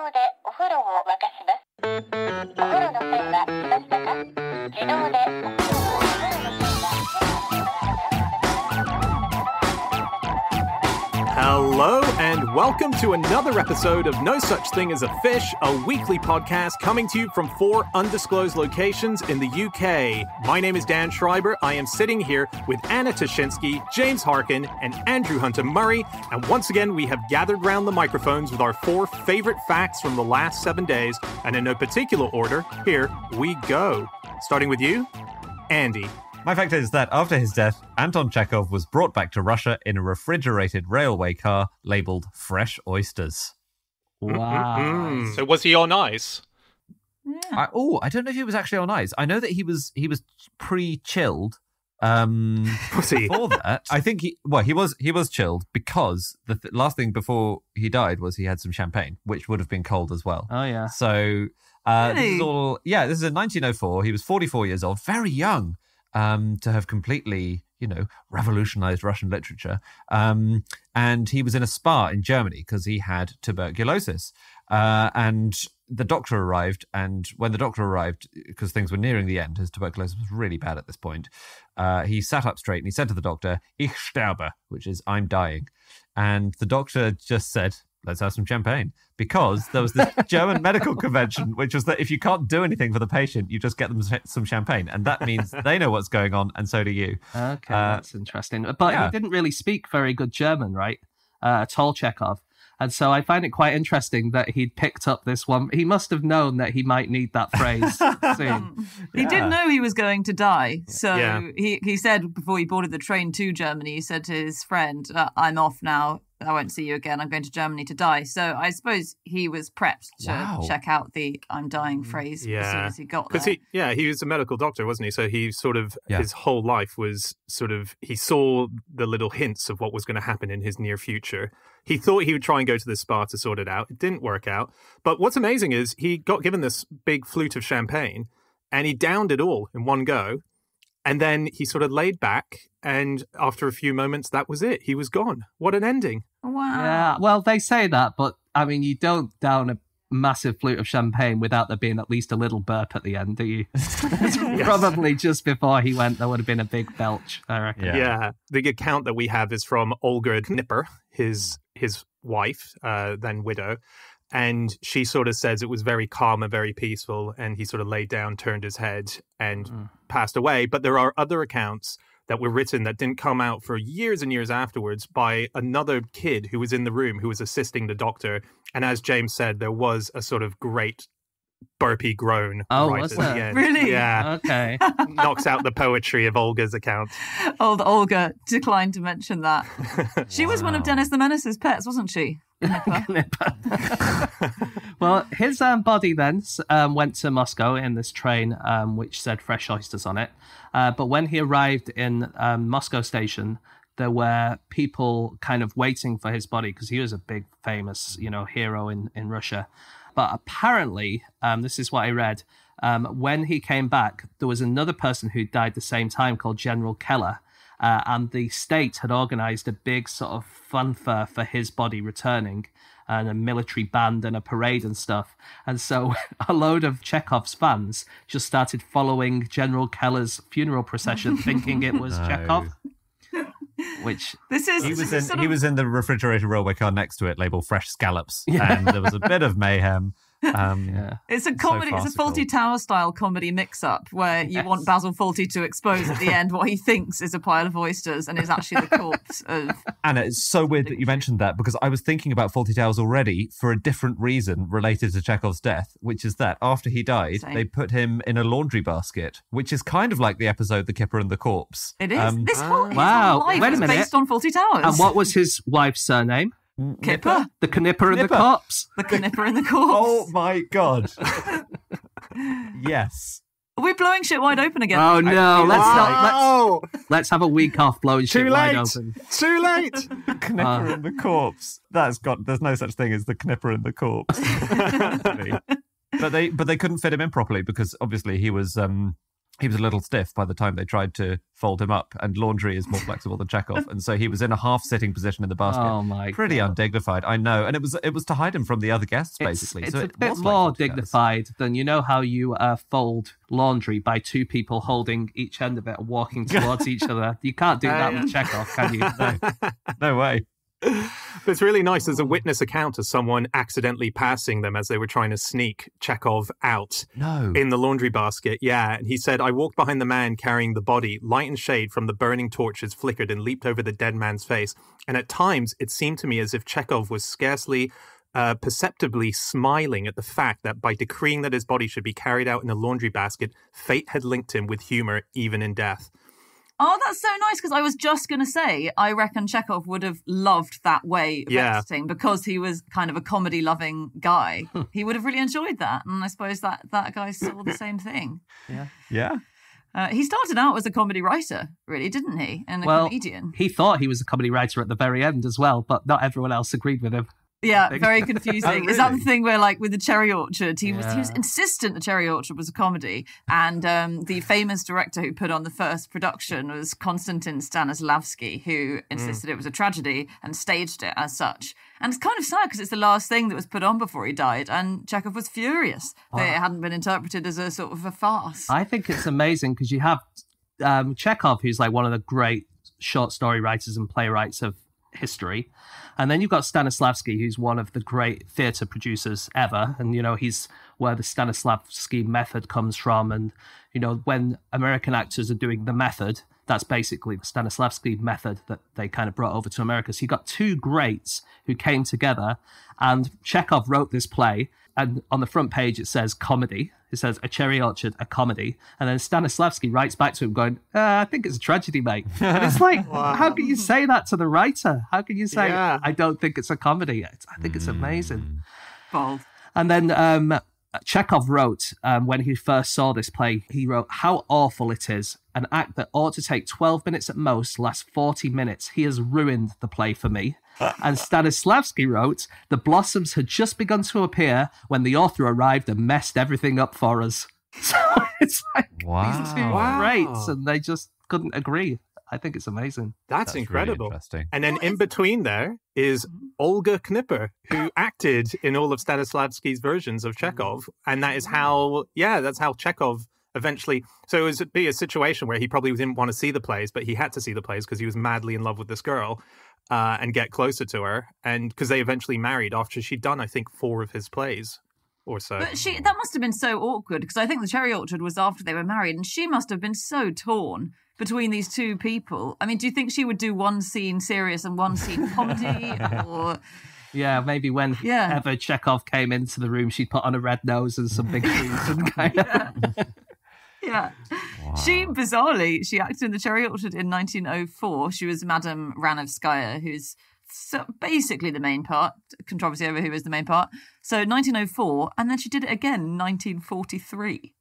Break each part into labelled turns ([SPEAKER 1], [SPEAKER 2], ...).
[SPEAKER 1] 動でお風呂を沸かします。お風呂の線は来ましたか？自動でお風呂をお風呂の線は
[SPEAKER 2] Hello and welcome to another episode of No Such Thing as a Fish, a weekly podcast coming to you from 4 undisclosed locations in the UK. My name is Dan Schreiber. I am sitting here with Anna Toshinsky, James Harkin, and Andrew Hunter Murray. And once again, we have gathered round the microphones with our 4 favorite facts from the last 7 days. And in no particular order, here we go. Starting with you, Andy.
[SPEAKER 3] My fact is that after his death, Anton Chekhov was brought back to Russia in a refrigerated railway car labelled Fresh Oysters.
[SPEAKER 4] Wow.
[SPEAKER 2] So was he on ice?
[SPEAKER 3] I don't know if he was actually on ice. I know that he was pre-chilled.
[SPEAKER 2] Was he?
[SPEAKER 3] Before that, I think he was chilled because the last thing before he died was he had some champagne, which would have been cold as well.
[SPEAKER 4] Oh, yeah.
[SPEAKER 3] So
[SPEAKER 4] Really?
[SPEAKER 3] this is in 1904. He was 44 years old, very young. To have completely, revolutionized Russian literature. And he was in a spa in Germany because he had tuberculosis. And the doctor arrived, and when the doctor arrived, because things were nearing the end, his tuberculosis was really bad at this point, he sat up straight and he said to the doctor, "Ich sterbe," which is, "I'm dying." And the doctor just said, "Let's have some champagne," because there was this German medical convention, which was that if you can't do anything for the patient, you just get them some champagne. And that means they know what's going on, and so do you.
[SPEAKER 4] Okay, that's interesting. But he didn't really speak very good German, right? At all, Chekhov. And so I find it quite interesting that he'd picked up this one. He must have known that he might need that phrase soon.
[SPEAKER 5] He did know he was going to die. So
[SPEAKER 2] Yeah.
[SPEAKER 5] he said before he boarded the train to Germany, he said to his friend, "I'm off now. I won't see you again. I'm going to Germany to die." So I suppose he was prepped to check out the "I'm dying" phrase as soon as he got there.
[SPEAKER 2] Because he was a medical doctor, wasn't he? So he sort of, his whole life was sort of, he saw the little hints of what was going to happen in his near future. He thought he would try and go to the spa to sort it out. It didn't work out. But what's amazing is he got given this big flute of champagne and he downed it all in one go. And then he sort of laid back, and after a few moments, that was it. He was gone. What an ending.
[SPEAKER 5] Wow.
[SPEAKER 4] Yeah, well, they say that, but I mean, you don't down a massive flute of champagne without there being at least a little burp at the end, do you? Probably just before he went, there would have been a big belch, I reckon.
[SPEAKER 2] Yeah. The account that we have is from Olga Knipper, his wife, then widow. And she sort of says it was very calm and very peaceful. And he sort of laid down, turned his head and passed away. But there are other accounts that were written that didn't come out for years and years afterwards by another kid who was in the room, who was assisting the doctor. And as James said, there was a sort of great burpy groan right
[SPEAKER 4] was
[SPEAKER 2] at
[SPEAKER 4] there?
[SPEAKER 2] the end.
[SPEAKER 5] Really?
[SPEAKER 2] Yeah.
[SPEAKER 4] Okay.
[SPEAKER 2] Knocks out the poetry of Olga's account.
[SPEAKER 5] Old Olga declined to mention that. She was one of Dennis the Menace's pets, wasn't she?
[SPEAKER 4] Well, his body then went to Moscow in this train which said Fresh Oysters on it. But when he arrived in Moscow station, there were people kind of waiting for his body because he was a big famous, hero in Russia. But apparently, this is what I read, when he came back, there was another person who died the same time called General Keller. And the state had organised a big sort of fanfare for his body returning, and a military band and a parade and stuff. And so a load of Chekhov's fans just started following General Keller's funeral procession, thinking it was Chekhov. Which
[SPEAKER 3] He was in the refrigerated railway car next to it, labelled Fresh Scallops, and there was a bit of mayhem.
[SPEAKER 5] It's a comedy. It's a Fawlty Tower style comedy mix-up where you want Basil Fawlty to expose at the end what he thinks is a pile of oysters and is actually the corpse of.
[SPEAKER 3] Anna, it's so weird that you mentioned that because I was thinking about Fawlty Towers already for a different reason related to Chekhov's death, which is that after he died, they put him in a laundry basket, which is kind of like the episode The Kipper and the Corpse.
[SPEAKER 5] It is. His whole life
[SPEAKER 4] Wait a
[SPEAKER 5] is
[SPEAKER 4] minute.
[SPEAKER 5] based on Fawlty Towers.
[SPEAKER 4] And what was his wife's surname?
[SPEAKER 5] Kipper?
[SPEAKER 4] The Knipper and the Corpse.
[SPEAKER 5] The Knipper and the Corpse.
[SPEAKER 3] Oh my God. Yes.
[SPEAKER 5] Are we blowing shit wide open again?
[SPEAKER 4] Oh no!
[SPEAKER 2] Oh,
[SPEAKER 4] Let's have a week off blowing shit
[SPEAKER 2] too
[SPEAKER 4] wide
[SPEAKER 2] late.
[SPEAKER 4] open.
[SPEAKER 2] Too late.
[SPEAKER 3] Knipper and the Corpse. There's no such thing as the Knipper and the Corpse. But they couldn't fit him in properly because obviously he was he was a little stiff by the time they tried to fold him up, and laundry is more flexible than Chekhov, and so he was in a half-sitting position in the basket.
[SPEAKER 4] Oh my
[SPEAKER 3] Pretty
[SPEAKER 4] God.
[SPEAKER 3] undignified, I know, and it was to hide him from the other guests, basically.
[SPEAKER 4] It's
[SPEAKER 3] so
[SPEAKER 4] a
[SPEAKER 3] it
[SPEAKER 4] bit
[SPEAKER 3] was like
[SPEAKER 4] more
[SPEAKER 3] 40 guys.
[SPEAKER 4] dignified than, you know, how you fold laundry by two people holding each end of it and walking towards each other. You can't do that with Chekhov, can you?
[SPEAKER 3] No way.
[SPEAKER 2] But it's really nice. There's a witness account of someone accidentally passing them as they were trying to sneak Chekhov out in the laundry basket. Yeah. And he said, I walked behind the man carrying the body. Light and shade from the burning torches flickered and leaped over the dead man's face. And at times, it seemed to me as if Chekhov was scarcely perceptibly smiling at the fact that by decreeing that his body should be carried out in a laundry basket, fate had linked him with humor even in death.
[SPEAKER 5] Oh, that's so nice, because I was just going to say, I reckon Chekhov would have loved that way of exiting, because he was kind of a comedy-loving guy. He would have really enjoyed that, and I suppose that guy saw the same thing.
[SPEAKER 3] Yeah.
[SPEAKER 5] He started out as a comedy writer, really, didn't he? And a comedian.
[SPEAKER 4] He thought he was a comedy writer at the very end as well, but not everyone else agreed with him.
[SPEAKER 5] Yeah, very confusing.
[SPEAKER 3] Oh, really?
[SPEAKER 5] Is that the thing where, like, with the Cherry Orchard, he was insistent the Cherry Orchard was a comedy, and the famous director who put on the first production was Konstantin Stanislavski, who insisted it was a tragedy and staged it as such. And it's kind of sad because it's the last thing that was put on before he died, and Chekhov was furious that it hadn't been interpreted as a sort of a farce.
[SPEAKER 4] I think it's amazing because you have Chekhov, who's like one of the great short story writers and playwrights of history. And then you've got Stanislavski, who's one of the great theatre producers ever. And, you know, he's where the Stanislavski method comes from. And, you know, when American actors are doing the method, that's basically the Stanislavski method that they kind of brought over to America. So you got two greats who came together, and Chekhov wrote this play. And on the front page, it says comedy. It says A Cherry Orchard, a comedy. And then Stanislavski writes back to him going, I think it's a tragedy, mate. And it's like, how can you say that to the writer? How can you say, I don't think it's a comedy? I think it's amazing.
[SPEAKER 5] Bold.
[SPEAKER 4] And then Chekhov wrote, when he first saw this play, he wrote, how awful it is. An act that ought to take 12 minutes at most lasts 40 minutes. He has ruined the play for me. And Stanislavski wrote, the blossoms had just begun to appear when the author arrived and messed everything up for us. So it's like these two greats, and they just couldn't agree. I think it's amazing.
[SPEAKER 2] That's incredible.
[SPEAKER 3] Really interesting.
[SPEAKER 2] And then in between there is Olga Knipper, who acted in all of Stanislavski's versions of Chekhov. And that is how, that's how Chekhov eventually... So it would be a situation where he probably didn't want to see the plays, but he had to see the plays because he was madly in love with this girl and get closer to her. And because they eventually married after she'd done, I think, 4 of his plays or so.
[SPEAKER 5] But that must have been so awkward, because I think the Cherry Orchard was after they were married, and she must have been so torn between these two people. I mean, do you think she would do one scene serious and one scene comedy? Or...
[SPEAKER 4] Yeah, maybe whenever Chekhov came into the room, she'd put on a red nose and some big shoes and kind of...
[SPEAKER 5] Yeah. Wow. She, bizarrely, she acted in the Cherry Orchard in 1904. She was Madame Ranovskaya, who's basically the main part. Controversy over who is the main part. So 1904, and then she did it again in 1943.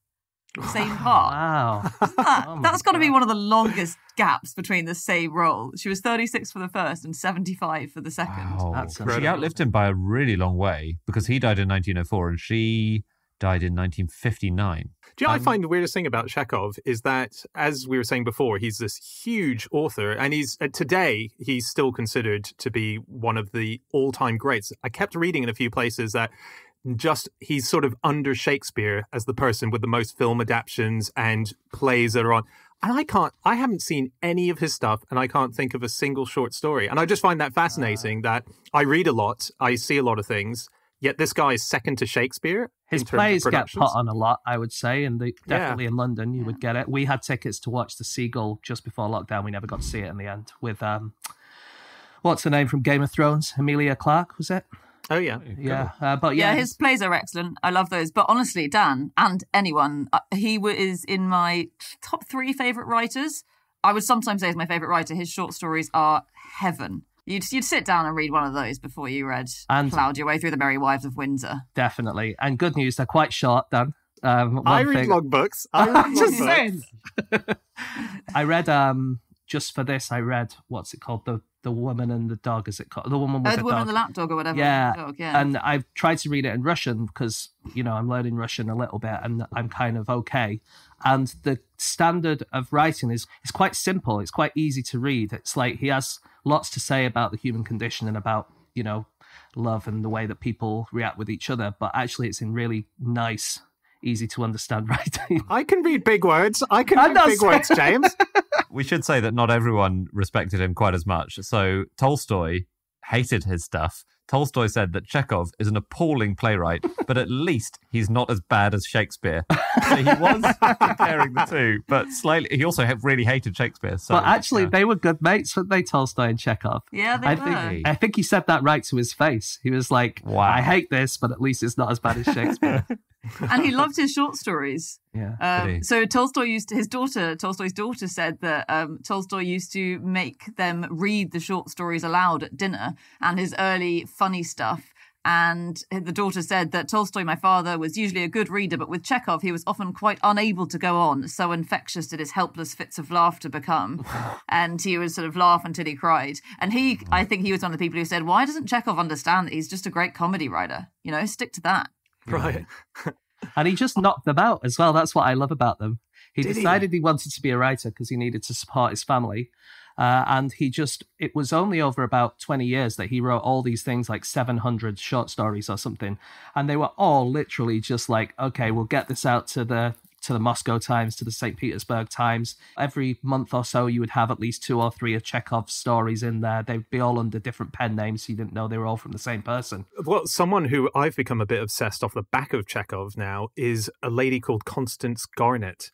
[SPEAKER 5] Same part.
[SPEAKER 4] Wow.
[SPEAKER 5] That's got to be one of the longest gaps between the same role. She was 36 for the first and 75 for the second.
[SPEAKER 3] Wow.
[SPEAKER 4] That's
[SPEAKER 3] She outlived him by a really long way, because he died in 1904 and she died in 1959.
[SPEAKER 2] Do you know, I find the weirdest thing about Chekhov is that, as we were saying before, he's this huge author, and today he's still considered to be one of the all-time greats. I kept reading in a few places that he's sort of under Shakespeare as the person with the most film adaptations and plays that are on. And I haven't seen any of his stuff, and I can't think of a single short story. And I just find that fascinating that I read a lot, I see a lot of things, yet this guy is second to Shakespeare.
[SPEAKER 4] His plays get put on a lot, I would say, and definitely in London you would get it. We had tickets to watch The Seagull just before lockdown. We never got to see it in the end with, what's her name from Game of Thrones? Emilia Clarke, was it?
[SPEAKER 2] Oh, yeah.
[SPEAKER 4] Yeah.
[SPEAKER 5] His plays are excellent. I love those. But honestly, Dan, and anyone, he is in my top 3 favourite writers. I would sometimes say he's my favourite writer. His short stories are heaven. You'd sit down and read one of those before you plowed your way through The Merry Wives of Windsor.
[SPEAKER 4] Definitely. And good news, they're quite short, Dan.
[SPEAKER 2] I read logbooks. I'm
[SPEAKER 4] just saying. I read, just for this, what's it called? The Woman and the Dog, is it called? The Woman with the
[SPEAKER 5] Woman
[SPEAKER 4] Dog.
[SPEAKER 5] and the Lapdog or whatever.
[SPEAKER 4] Yeah.
[SPEAKER 5] Dog, yeah.
[SPEAKER 4] And I've tried to read it in Russian because, I'm learning Russian a little bit and I'm kind of okay. And the standard of writing is quite simple. It's quite easy to read. It's like he has lots to say about the human condition and about, love and the way that people react with each other. But actually, it's in really nice, easy to understand writing.
[SPEAKER 2] I can read big words. I can read big words, James.
[SPEAKER 3] We should say that not everyone respected him quite as much. So Tolstoy hated his stuff. Tolstoy said that Chekhov is an appalling playwright, but at least he's not as bad as Shakespeare. So he was comparing the two, but slightly. He also really hated Shakespeare. So,
[SPEAKER 4] but actually, they were good mates, weren't they, Tolstoy and Chekhov?
[SPEAKER 5] Yeah, they were.
[SPEAKER 4] I think he said that right to his face. He was like, wow. I hate this, but at least it's not as bad as Shakespeare.
[SPEAKER 5] And he loved his short stories.
[SPEAKER 4] Yeah.
[SPEAKER 5] So Tolstoy's daughter said that Tolstoy used to make them read the short stories aloud at dinner and his early funny stuff. And the daughter said that Tolstoy, my father, was usually a good reader, but with Chekhov, he was often quite unable to go on. So infectious did his helpless fits of laughter become. And he would sort of laugh until he cried. And I think he was one of the people who said, why doesn't Chekhov understand that he's just a great comedy writer? Stick to that.
[SPEAKER 2] Right.
[SPEAKER 4] And he just knocked them out as well. That's what I love about them. He decided he wanted to be a writer because he needed to support his family. And it was only over about 20 years that he wrote all these things, like 700 short stories or something. And they were all literally just like, okay, we'll get this out to the Moscow Times, to the St. Petersburg Times. Every month or so, you would have at least 2 or 3 of Chekhov's stories in there. They'd be all under different pen names, so you didn't know they were all from the same person.
[SPEAKER 2] Well, someone who I've become a bit obsessed off the back of Chekhov now is a lady called Constance Garnett.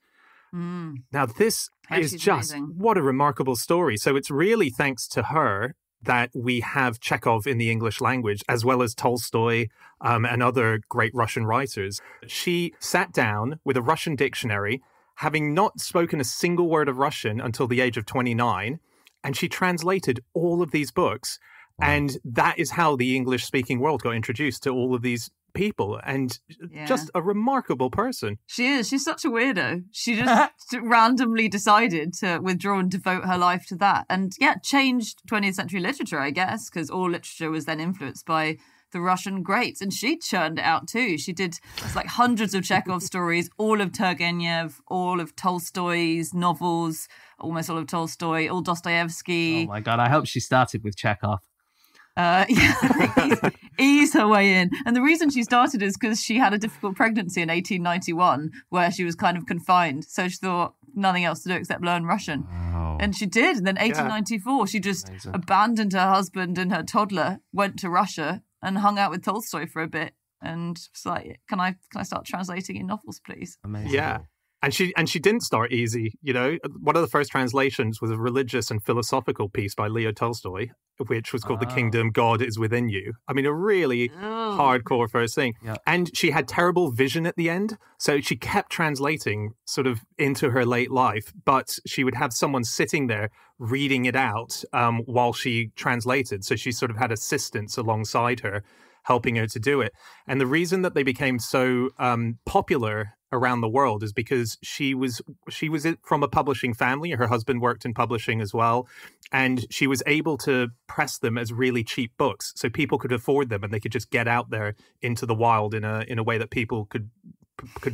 [SPEAKER 2] Now, this is just, amazing. What a remarkable story. So it's really thanks to her that we have Chekhov in the English language, as well as Tolstoy and other great Russian writers. She sat down with a Russian dictionary, having not spoken a single word of Russian until the age of 29, and she translated all of these books. Wow. And that is how the English-speaking world got introduced to all of these people, and just a remarkable person.
[SPEAKER 5] She is. She's such a weirdo. She just randomly decided to withdraw and devote her life to that. And changed 20th century literature, I guess, because all literature was then influenced by the Russian greats. And she churned it out too. She did like hundreds of Chekhov stories, all of Turgenev, all of Tolstoy's novels, almost all of Tolstoy, all Dostoevsky.
[SPEAKER 4] Oh my God, I hope she started with Chekhov.
[SPEAKER 5] Ease her way in. And the reason she started is because she had a difficult pregnancy in 1891 where she was kind of confined. So she thought nothing else to do except learn Russian. Wow. And she did. And then 1894, she just abandoned her husband and her toddler, went to Russia and hung out with Tolstoy for a bit. And was like, can I start translating in novels, please?
[SPEAKER 4] Amazing.
[SPEAKER 2] Yeah. And she didn't start easy, One of the first translations was a religious and philosophical piece by Leo Tolstoy, which was called The Kingdom God is Within You. I mean, a really hardcore first thing. Yeah. And she had terrible vision at the end, so she kept translating sort of into her late life, but she would have someone sitting there reading it out while she translated. So she sort of had assistants alongside her, helping her to do it. And the reason that they became so popular around the world is because she was from a publishing family. Her husband worked in publishing as well, and she was able to press them as really cheap books, so people could afford them and they could just get out there into the wild in a way that people could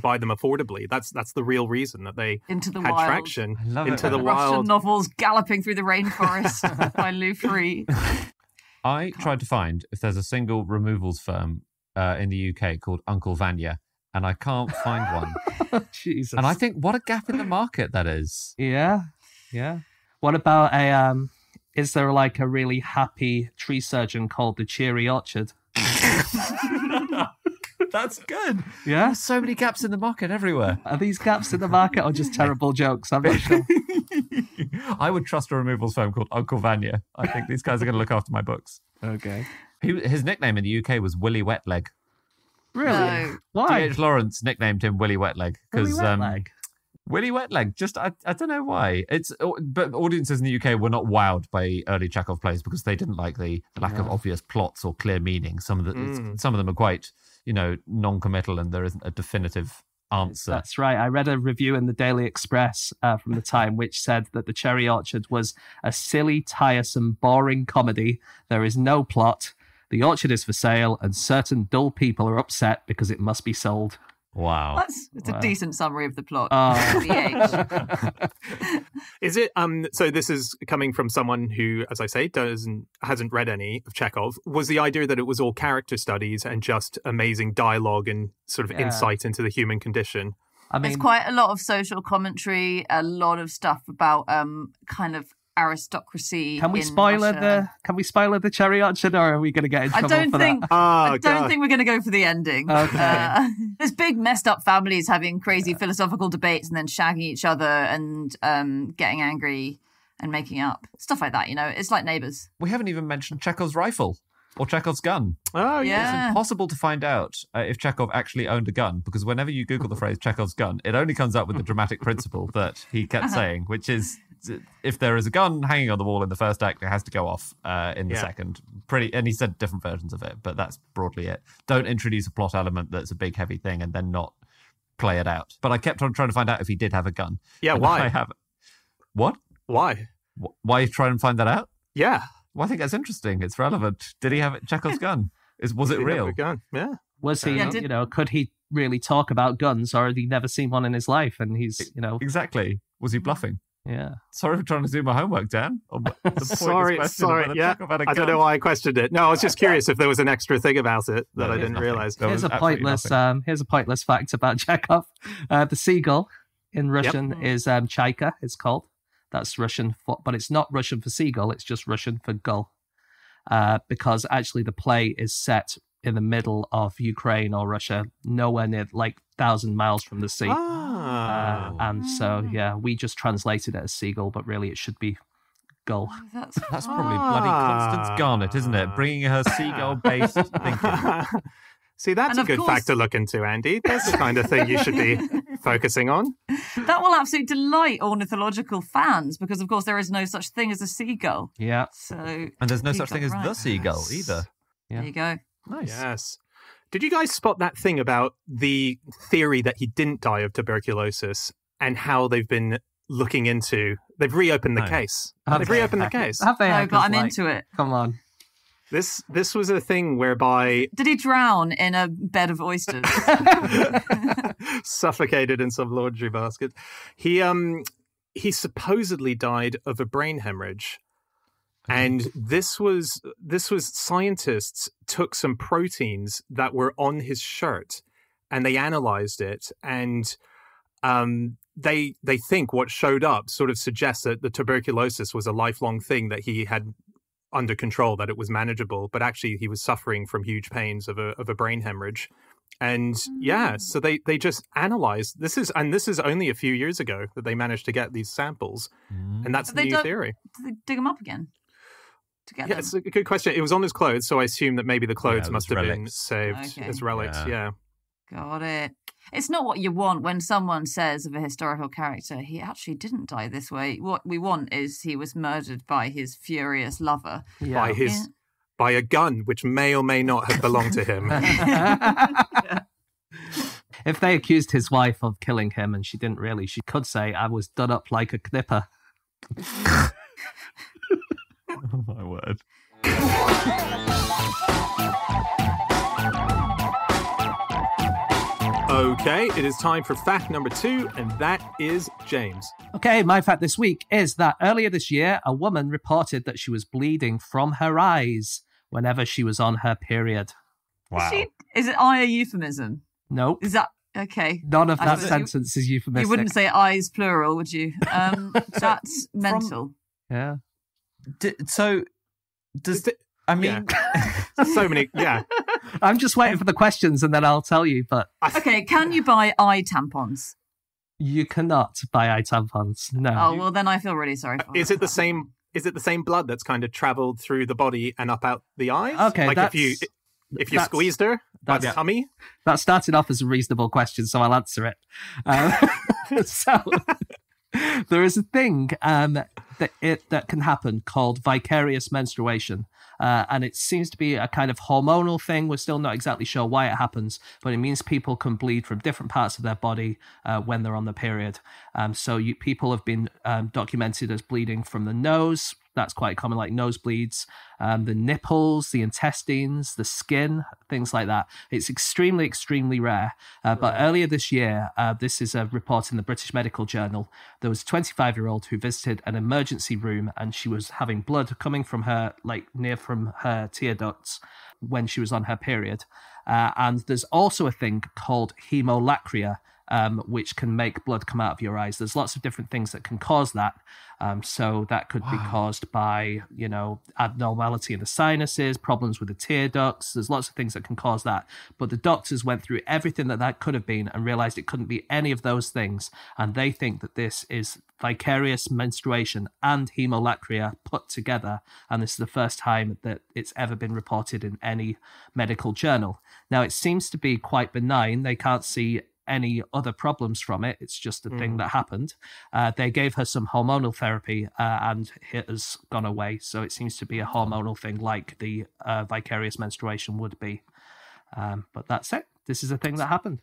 [SPEAKER 2] buy them affordably. That's the real reason that they had
[SPEAKER 5] wild.
[SPEAKER 2] traction into the
[SPEAKER 5] Russian
[SPEAKER 2] wild.
[SPEAKER 5] Novels galloping through the rainforest by Lou Freeh.
[SPEAKER 3] I tried to find if there's a single removals firm in the UK called Uncle Vanya, and I can't find one.
[SPEAKER 4] Jesus.
[SPEAKER 3] And I think, what a gap in the market that is.
[SPEAKER 4] Yeah. What about is there like a really happy tree surgeon called the Cheery Orchard?
[SPEAKER 3] That's good.
[SPEAKER 4] Yeah.
[SPEAKER 3] There's so many gaps in the market everywhere.
[SPEAKER 4] Are these gaps in the market or just terrible jokes? I'm not sure.
[SPEAKER 3] I would trust a removals firm called Uncle Vanya. I think these guys are going to look after my books.
[SPEAKER 4] Okay.
[SPEAKER 3] His nickname in the UK was Willy Wetleg.
[SPEAKER 4] Really?
[SPEAKER 5] No.
[SPEAKER 4] Why?
[SPEAKER 3] D.H. Lawrence nicknamed him Willy Wetleg because
[SPEAKER 4] Willy
[SPEAKER 3] Wetleg. Just I don't know why. But audiences in the UK were not wowed by early Chekhov plays because they didn't like the lack of obvious plots or clear meaning. Some of them are quite non-committal, and there isn't a definitive answer.
[SPEAKER 4] That's right. I read a review in the Daily Express from the time which said that The Cherry Orchard was a silly, tiresome, boring comedy. There is no plot. The orchard is for sale, and certain dull people are upset because it must be sold.
[SPEAKER 3] Wow.
[SPEAKER 5] It's a decent summary of the plot.
[SPEAKER 4] Oh.
[SPEAKER 2] Is it so this is coming from someone who, as I say, hasn't read any of Chekhov. Was the idea that it was all character studies and just amazing dialogue and sort of insight into the human condition?
[SPEAKER 5] I mean, there's quite a lot of social commentary, a lot of stuff about kind of aristocracy.
[SPEAKER 4] Can we spoil the cherry orchard, or are we going to get in trouble for that?
[SPEAKER 5] I don't think we're going to go for the ending.
[SPEAKER 4] Okay.
[SPEAKER 5] There's big messed up families having crazy philosophical debates and then shagging each other and getting angry and making up. Stuff like that, It's like Neighbours.
[SPEAKER 3] We haven't even mentioned Chekhov's rifle or Chekhov's gun.
[SPEAKER 2] Oh, yeah.
[SPEAKER 3] It's impossible to find out if Chekhov actually owned a gun, because whenever you Google the phrase Chekhov's gun, it only comes up with the dramatic principle that he kept saying, which is, if there is a gun hanging on the wall in the first act, it has to go off in the second. And he said different versions of it, but that's broadly it. Don't introduce a plot element that's a big, heavy thing and then not play it out. But I kept on trying to find out if he did have a gun.
[SPEAKER 2] Yeah,
[SPEAKER 3] and
[SPEAKER 2] why?
[SPEAKER 3] What?
[SPEAKER 2] Why?
[SPEAKER 3] Why try and find that out?
[SPEAKER 2] Yeah.
[SPEAKER 3] Well, I think that's interesting. It's relevant. Did he have Chekhov's gun? Was it real?
[SPEAKER 2] Gun? Yeah.
[SPEAKER 4] Was he, could he really talk about guns, or had he never seen one in his life? And he's,
[SPEAKER 3] Exactly. Was he bluffing?
[SPEAKER 4] Yeah.
[SPEAKER 3] Sorry for trying to do my homework, Dan.
[SPEAKER 2] Sorry. Yeah. I don't know why I questioned it. No, I was just curious if there was an extra thing about it that I didn't realize.
[SPEAKER 4] Here's a pointless fact about Chekhov. The seagull in Russian is chaika, it's called. That's Russian but it's not Russian for seagull, it's just Russian for gull. Because actually the play is set in the middle of Ukraine or Russia, nowhere near, 1,000 miles from the sea. And so, we just translated it as seagull, but really it should be gull.
[SPEAKER 3] That's probably bloody Constance Garnett, isn't it? Bringing her seagull-based thinking.
[SPEAKER 2] See, that's a good fact to look into, Andy. That's the kind of thing you should be focusing on.
[SPEAKER 5] That will absolutely delight ornithological fans, because, of course, there is no such thing as a seagull.
[SPEAKER 4] Yeah.
[SPEAKER 5] And
[SPEAKER 3] there's no such thing as the seagull either.
[SPEAKER 5] Yeah. There you go.
[SPEAKER 3] Nice.
[SPEAKER 2] Yes. Did you guys spot that thing about the theory that he didn't die of tuberculosis and how they've been looking into? They've reopened the case. They've reopened the case.
[SPEAKER 4] Have they?
[SPEAKER 5] No, but I'm into it.
[SPEAKER 4] Come on.
[SPEAKER 2] This was a thing whereby...
[SPEAKER 5] Did he drown in a bed of oysters?
[SPEAKER 2] Suffocated in some laundry basket. He supposedly died of a brain hemorrhage. And this was scientists took some proteins that were on his shirt and they analyzed it, and they think what showed up sort of suggests that the tuberculosis was a lifelong thing that he had under control, that it was manageable, but actually he was suffering from huge pains of a brain hemorrhage. And so they just analyzed this is only a few years ago that they managed to get these samples, and that's the new theory.
[SPEAKER 5] Did they dig them up again?
[SPEAKER 2] Yeah, it's a good question. It was on his clothes, so I assume that maybe the clothes must have been saved as relics. Yeah.
[SPEAKER 5] Got it. It's not what you want when someone says of a historical character, he actually didn't die this way. What we want is he was murdered by his furious lover.
[SPEAKER 2] Yeah. By a gun, which may or may not have belonged to him.
[SPEAKER 4] If they accused his wife of killing him and she didn't really, she could say, I was done up like a knipper.
[SPEAKER 3] Oh, my word.
[SPEAKER 2] Okay, it is time for fact number 2, and that is James.
[SPEAKER 4] Okay, my fact this week is that earlier this year, a woman reported that she was bleeding from her eyes whenever she was on her period.
[SPEAKER 3] Wow.
[SPEAKER 5] Is it eye a euphemism?
[SPEAKER 4] Nope.
[SPEAKER 5] Is that... Okay.
[SPEAKER 4] None of that sentence is euphemistic.
[SPEAKER 5] You wouldn't say eyes plural, would you? That's mental.
[SPEAKER 4] Yeah.
[SPEAKER 3] So
[SPEAKER 2] many, yeah.
[SPEAKER 4] I'm just waiting for the questions and then I'll tell you, but...
[SPEAKER 5] Okay, can you buy eye tampons?
[SPEAKER 4] You cannot buy eye tampons, no.
[SPEAKER 5] Oh, well, then I feel really sorry for
[SPEAKER 2] Is it the same blood that's kind of travelled through the body and up out the eyes?
[SPEAKER 4] Okay,
[SPEAKER 2] like if you squeezed her by the tummy?
[SPEAKER 4] That started off as a reasonable question, so I'll answer it. So there is a thing that can happen called vicarious menstruation. And it seems to be a kind of hormonal thing. We're still not exactly sure why it happens, but it means people can bleed from different parts of their body when they're on the period. So people have been documented as bleeding from the nose, that's quite common, like nosebleeds, the nipples, the intestines, the skin, things like that. It's extremely, extremely rare. But earlier this year, this is a report in the British Medical Journal. There was a 25-year-old who visited an emergency room, and she was having blood coming from her, like near from her tear ducts when she was on her period. And there's also a thing called hemolacria, which can make blood come out of your eyes. There's lots of different things that can cause that. So that could be caused by, abnormality in the sinuses, problems with the tear ducts. There's lots of things that can cause that. But the doctors went through everything that could have been and realized it couldn't be any of those things. And they think that this is vicarious menstruation and hemolacria put together. And this is the first time that it's ever been reported in any medical journal. Now, it seems to be quite benign. They can't see any other problems from it. It's just a thing that happened. They gave her some hormonal therapy and it has gone away. So it seems to be a hormonal thing like the vicarious menstruation would be. But that's it. This is a thing that happened.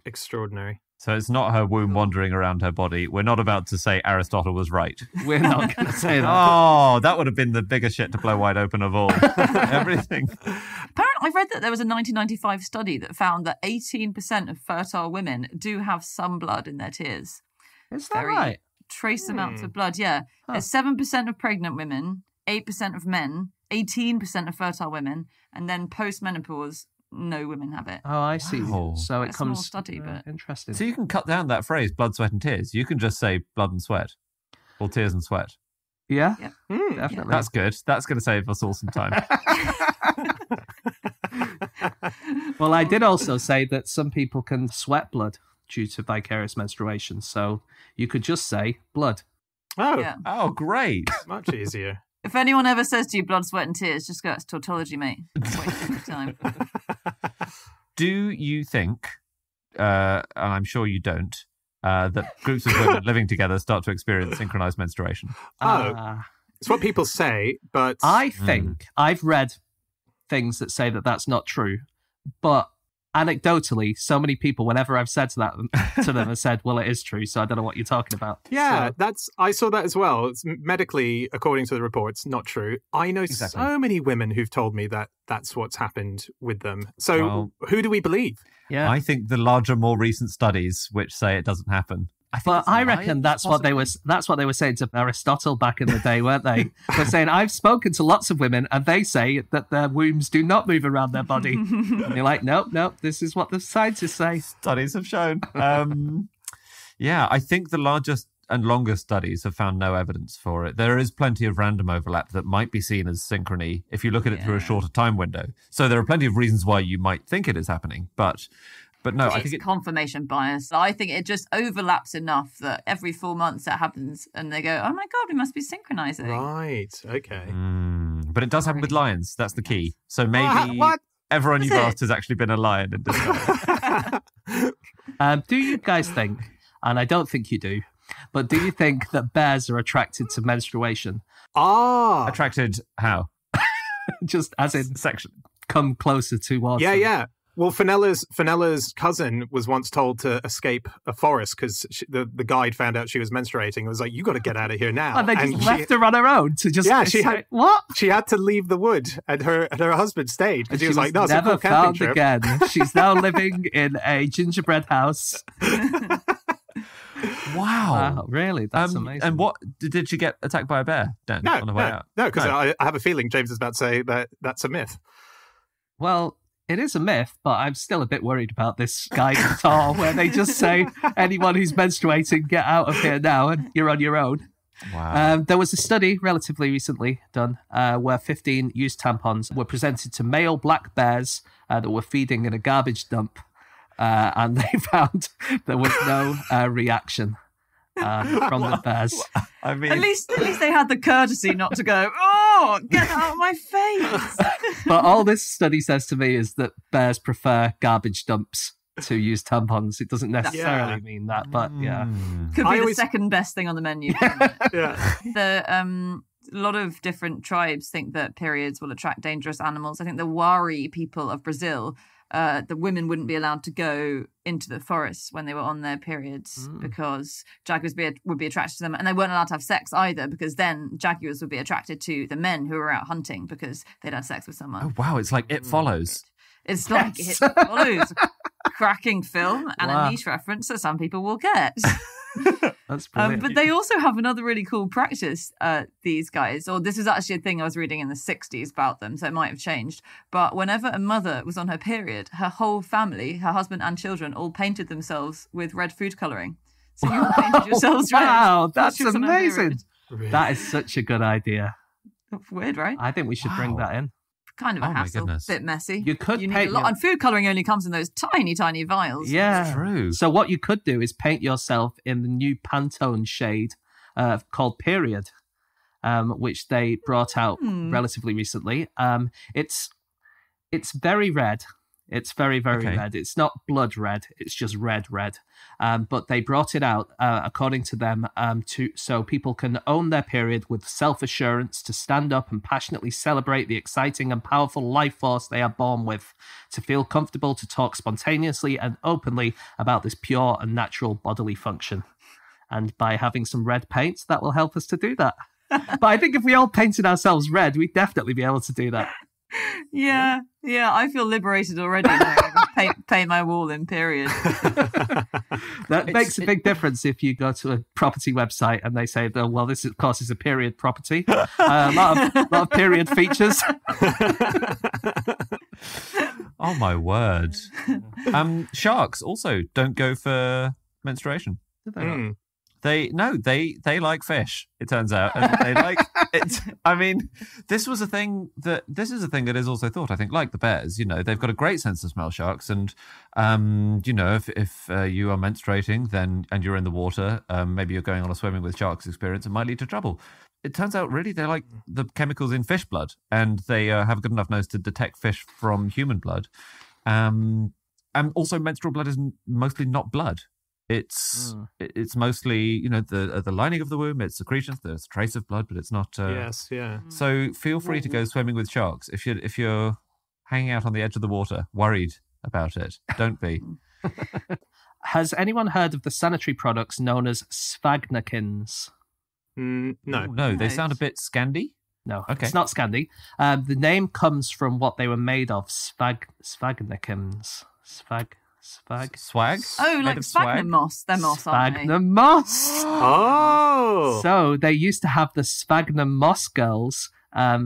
[SPEAKER 2] Extraordinary.
[SPEAKER 3] So it's not her womb wandering around her body. We're not about to say Aristotle was right.
[SPEAKER 4] We're not going to say that.
[SPEAKER 3] Oh, that would have been the biggest shit to blow wide open of all. Everything.
[SPEAKER 5] Apparently, I've read that there was a 1995 study that found that 18% of fertile women do have some blood in their tears.
[SPEAKER 4] Is that right?
[SPEAKER 5] Trace amounts of blood, yeah. There's 7% of pregnant women, 8% of men, 18% of fertile women, and then post-menopause, no women have it.
[SPEAKER 4] Oh, I see.
[SPEAKER 3] Wow.
[SPEAKER 4] So it
[SPEAKER 5] It's a
[SPEAKER 4] comes...
[SPEAKER 5] small study, but...
[SPEAKER 4] Interesting.
[SPEAKER 3] So you can cut down that phrase, blood, sweat and tears. You can just say blood and sweat. Or tears and sweat.
[SPEAKER 4] Yeah,
[SPEAKER 5] Yep.
[SPEAKER 4] definitely.
[SPEAKER 3] That's good. That's going to save us all some time.
[SPEAKER 4] Well, I did also say that some people can sweat blood due to vicarious menstruation. So you could just say blood.
[SPEAKER 2] Oh,
[SPEAKER 5] Yeah.
[SPEAKER 3] Oh, great.
[SPEAKER 2] much easier.
[SPEAKER 5] If anyone ever says to you blood, sweat and tears, just go, it's tautology, mate. Wasting your time.
[SPEAKER 3] Do you think, and I'm sure you don't, that groups of women living together start to experience synchronized menstruation?
[SPEAKER 2] Oh. It's what people say, but
[SPEAKER 4] I think I've read things that say that that's not true, but anecdotally, so many people, whenever I've said to them, have said, "Well, it is true." So I don't know what you're talking about.
[SPEAKER 2] yeah,
[SPEAKER 4] So-
[SPEAKER 2] I saw that as well. It's medically, according to the reports, not true. I know
[SPEAKER 3] Exactly.
[SPEAKER 2] so many women who've told me that that's what's happened with them. So
[SPEAKER 3] Well-
[SPEAKER 2] who do we believe?
[SPEAKER 4] yeah.
[SPEAKER 3] I think the larger, more recent studies which say it doesn't happen.
[SPEAKER 4] But I reckon that's what they were saying to Aristotle back in the day, weren't they? They're saying, I've spoken to lots of women and they say that their wombs do not move around their body. And you're like, nope, this is what the scientists say.
[SPEAKER 3] Studies have shown. Yeah, I think the largest and longest studies have found no evidence for it. There is plenty of random overlap that might be seen as synchrony if you look at it through a shorter time window. So there are plenty of reasons why you might think it is happening, but no, I
[SPEAKER 5] It's
[SPEAKER 3] think it,
[SPEAKER 5] confirmation bias. I think it just overlaps enough that every 4 months that happens and they go, oh my God, we must be synchronizing.
[SPEAKER 2] Right. Okay.
[SPEAKER 3] but it does happen with lions. That's the key. So maybe
[SPEAKER 2] What?
[SPEAKER 3] everyone
[SPEAKER 5] Is
[SPEAKER 3] you've
[SPEAKER 5] it?
[SPEAKER 3] asked has actually been a lion in disguise.
[SPEAKER 4] Do you guys think, and I don't think you do, but do you think that bears are attracted to menstruation?
[SPEAKER 2] Ah.
[SPEAKER 3] Attracted how?
[SPEAKER 4] Just as in
[SPEAKER 3] Section.
[SPEAKER 4] come closer towards
[SPEAKER 2] Yeah,
[SPEAKER 4] them?
[SPEAKER 2] yeah. Well, Fenella's cousin was once told to escape a forest because the guide found out she was menstruating and was like, "You got to get out of here now."
[SPEAKER 4] And they just
[SPEAKER 2] And
[SPEAKER 4] left her on her own to just
[SPEAKER 2] she had
[SPEAKER 4] what?
[SPEAKER 2] She had to leave the wood, and her husband stayed because he was like, "No, it's a
[SPEAKER 4] never
[SPEAKER 2] cool camping
[SPEAKER 4] found
[SPEAKER 2] trip."
[SPEAKER 4] again. She's now living in a gingerbread house. Wow, really? That's amazing.
[SPEAKER 3] And what did she get attacked by a bear, Dan,
[SPEAKER 2] No,
[SPEAKER 3] on the way out?
[SPEAKER 2] no, because I have a feeling James is about to say that that's a myth.
[SPEAKER 4] Well, it is a myth, but I'm still a bit worried about this guide at all, where they just say, anyone who's menstruating, get out of here now, and you're on your own.
[SPEAKER 3] Wow.
[SPEAKER 4] There was a study relatively recently done where 15 used tampons were presented to male black bears that were feeding in a garbage dump, and they found there was no reaction from the bears.
[SPEAKER 3] I mean,
[SPEAKER 5] At least they had the courtesy not to go, oh, get out of my face.
[SPEAKER 4] But all this study says to me is that bears prefer garbage dumps to use tampons. It doesn't necessarily mean that, but yeah.
[SPEAKER 5] Could be
[SPEAKER 2] I
[SPEAKER 5] the
[SPEAKER 2] always-
[SPEAKER 5] second best thing on the menu. couldn't it?
[SPEAKER 2] Yeah.
[SPEAKER 5] A lot of different tribes think that periods will attract dangerous animals. I think the Wari people of Brazil the women wouldn't be allowed to go into the forests when they were on their periods because jaguars would be attracted to them, and they weren't allowed to have sex either because then jaguars would be attracted to the men who were out hunting because they'd had sex with someone.
[SPEAKER 3] Oh, wow. It's like It Follows.
[SPEAKER 5] It's like It Follows. Cracking film and a niche reference that some people will get.
[SPEAKER 4] That's brilliant.
[SPEAKER 5] But they also have another really cool practice, these guys, or this was actually a thing I was reading in the 60s about them, so it might have changed. But whenever a mother was on her period, her whole family, her husband and children, all painted themselves with red food colouring. So you all painted yourselves red.
[SPEAKER 4] Wow, that's amazing. That is such a good idea.
[SPEAKER 5] Weird, right?
[SPEAKER 4] I think we should bring that in.
[SPEAKER 5] Kind of a hassle, a bit messy.
[SPEAKER 4] You could paint
[SPEAKER 5] a lot, and food colouring only comes in those tiny, tiny vials.
[SPEAKER 4] Yeah,
[SPEAKER 3] that's true.
[SPEAKER 4] So what you could do is paint yourself in the new Pantone shade called Period, which they brought out relatively recently. It's very red. It's very, very red. It's not blood red. It's just red. But they brought it out, according to them, so people can own their period with self-assurance, to stand up and passionately celebrate the exciting and powerful life force they are born with, to feel comfortable to talk spontaneously and openly about this pure and natural bodily function. And by having some red paint, that will help us to do that. But I think if we all painted ourselves red, we'd definitely be able to do that.
[SPEAKER 5] Yeah, I feel liberated already now. I can paint my wall in Period.
[SPEAKER 4] That makes a big difference if you go to a property website and they say, well, this of course is a period property. A lot of period features.
[SPEAKER 3] Oh my word. Sharks also don't go for menstruation.
[SPEAKER 4] Do they not?
[SPEAKER 3] They like fish, it turns out. And they like it. I mean, this is a thing that is also thought, I think, like the bears, they've got a great sense of smell, sharks. And, if you are menstruating and you're in the water, maybe you're going on a swimming with sharks experience, it might lead to trouble. It turns out, really, they like the chemicals in fish blood, and they have a good enough nose to detect fish from human blood. And also, menstrual blood is mostly not blood. It's mostly, the lining of the womb, it's secretions, there's a trace of blood, but it's not...
[SPEAKER 2] Yes, yeah.
[SPEAKER 3] So feel free to go swimming with sharks. If you're hanging out on the edge of the water, worried about it, don't be.
[SPEAKER 4] Has anyone heard of the sanitary products known as sphagnakins?
[SPEAKER 2] No.
[SPEAKER 3] They sound a bit Scandi.
[SPEAKER 4] No,
[SPEAKER 3] okay.
[SPEAKER 4] It's not Scandi. The name comes from what they were made of, sphagnakins. Swag?
[SPEAKER 5] Oh, like sphagnum moss. They're moss, aren't they?
[SPEAKER 4] Sphagnum moss!
[SPEAKER 2] Oh!
[SPEAKER 4] So they used to have the sphagnum moss girls,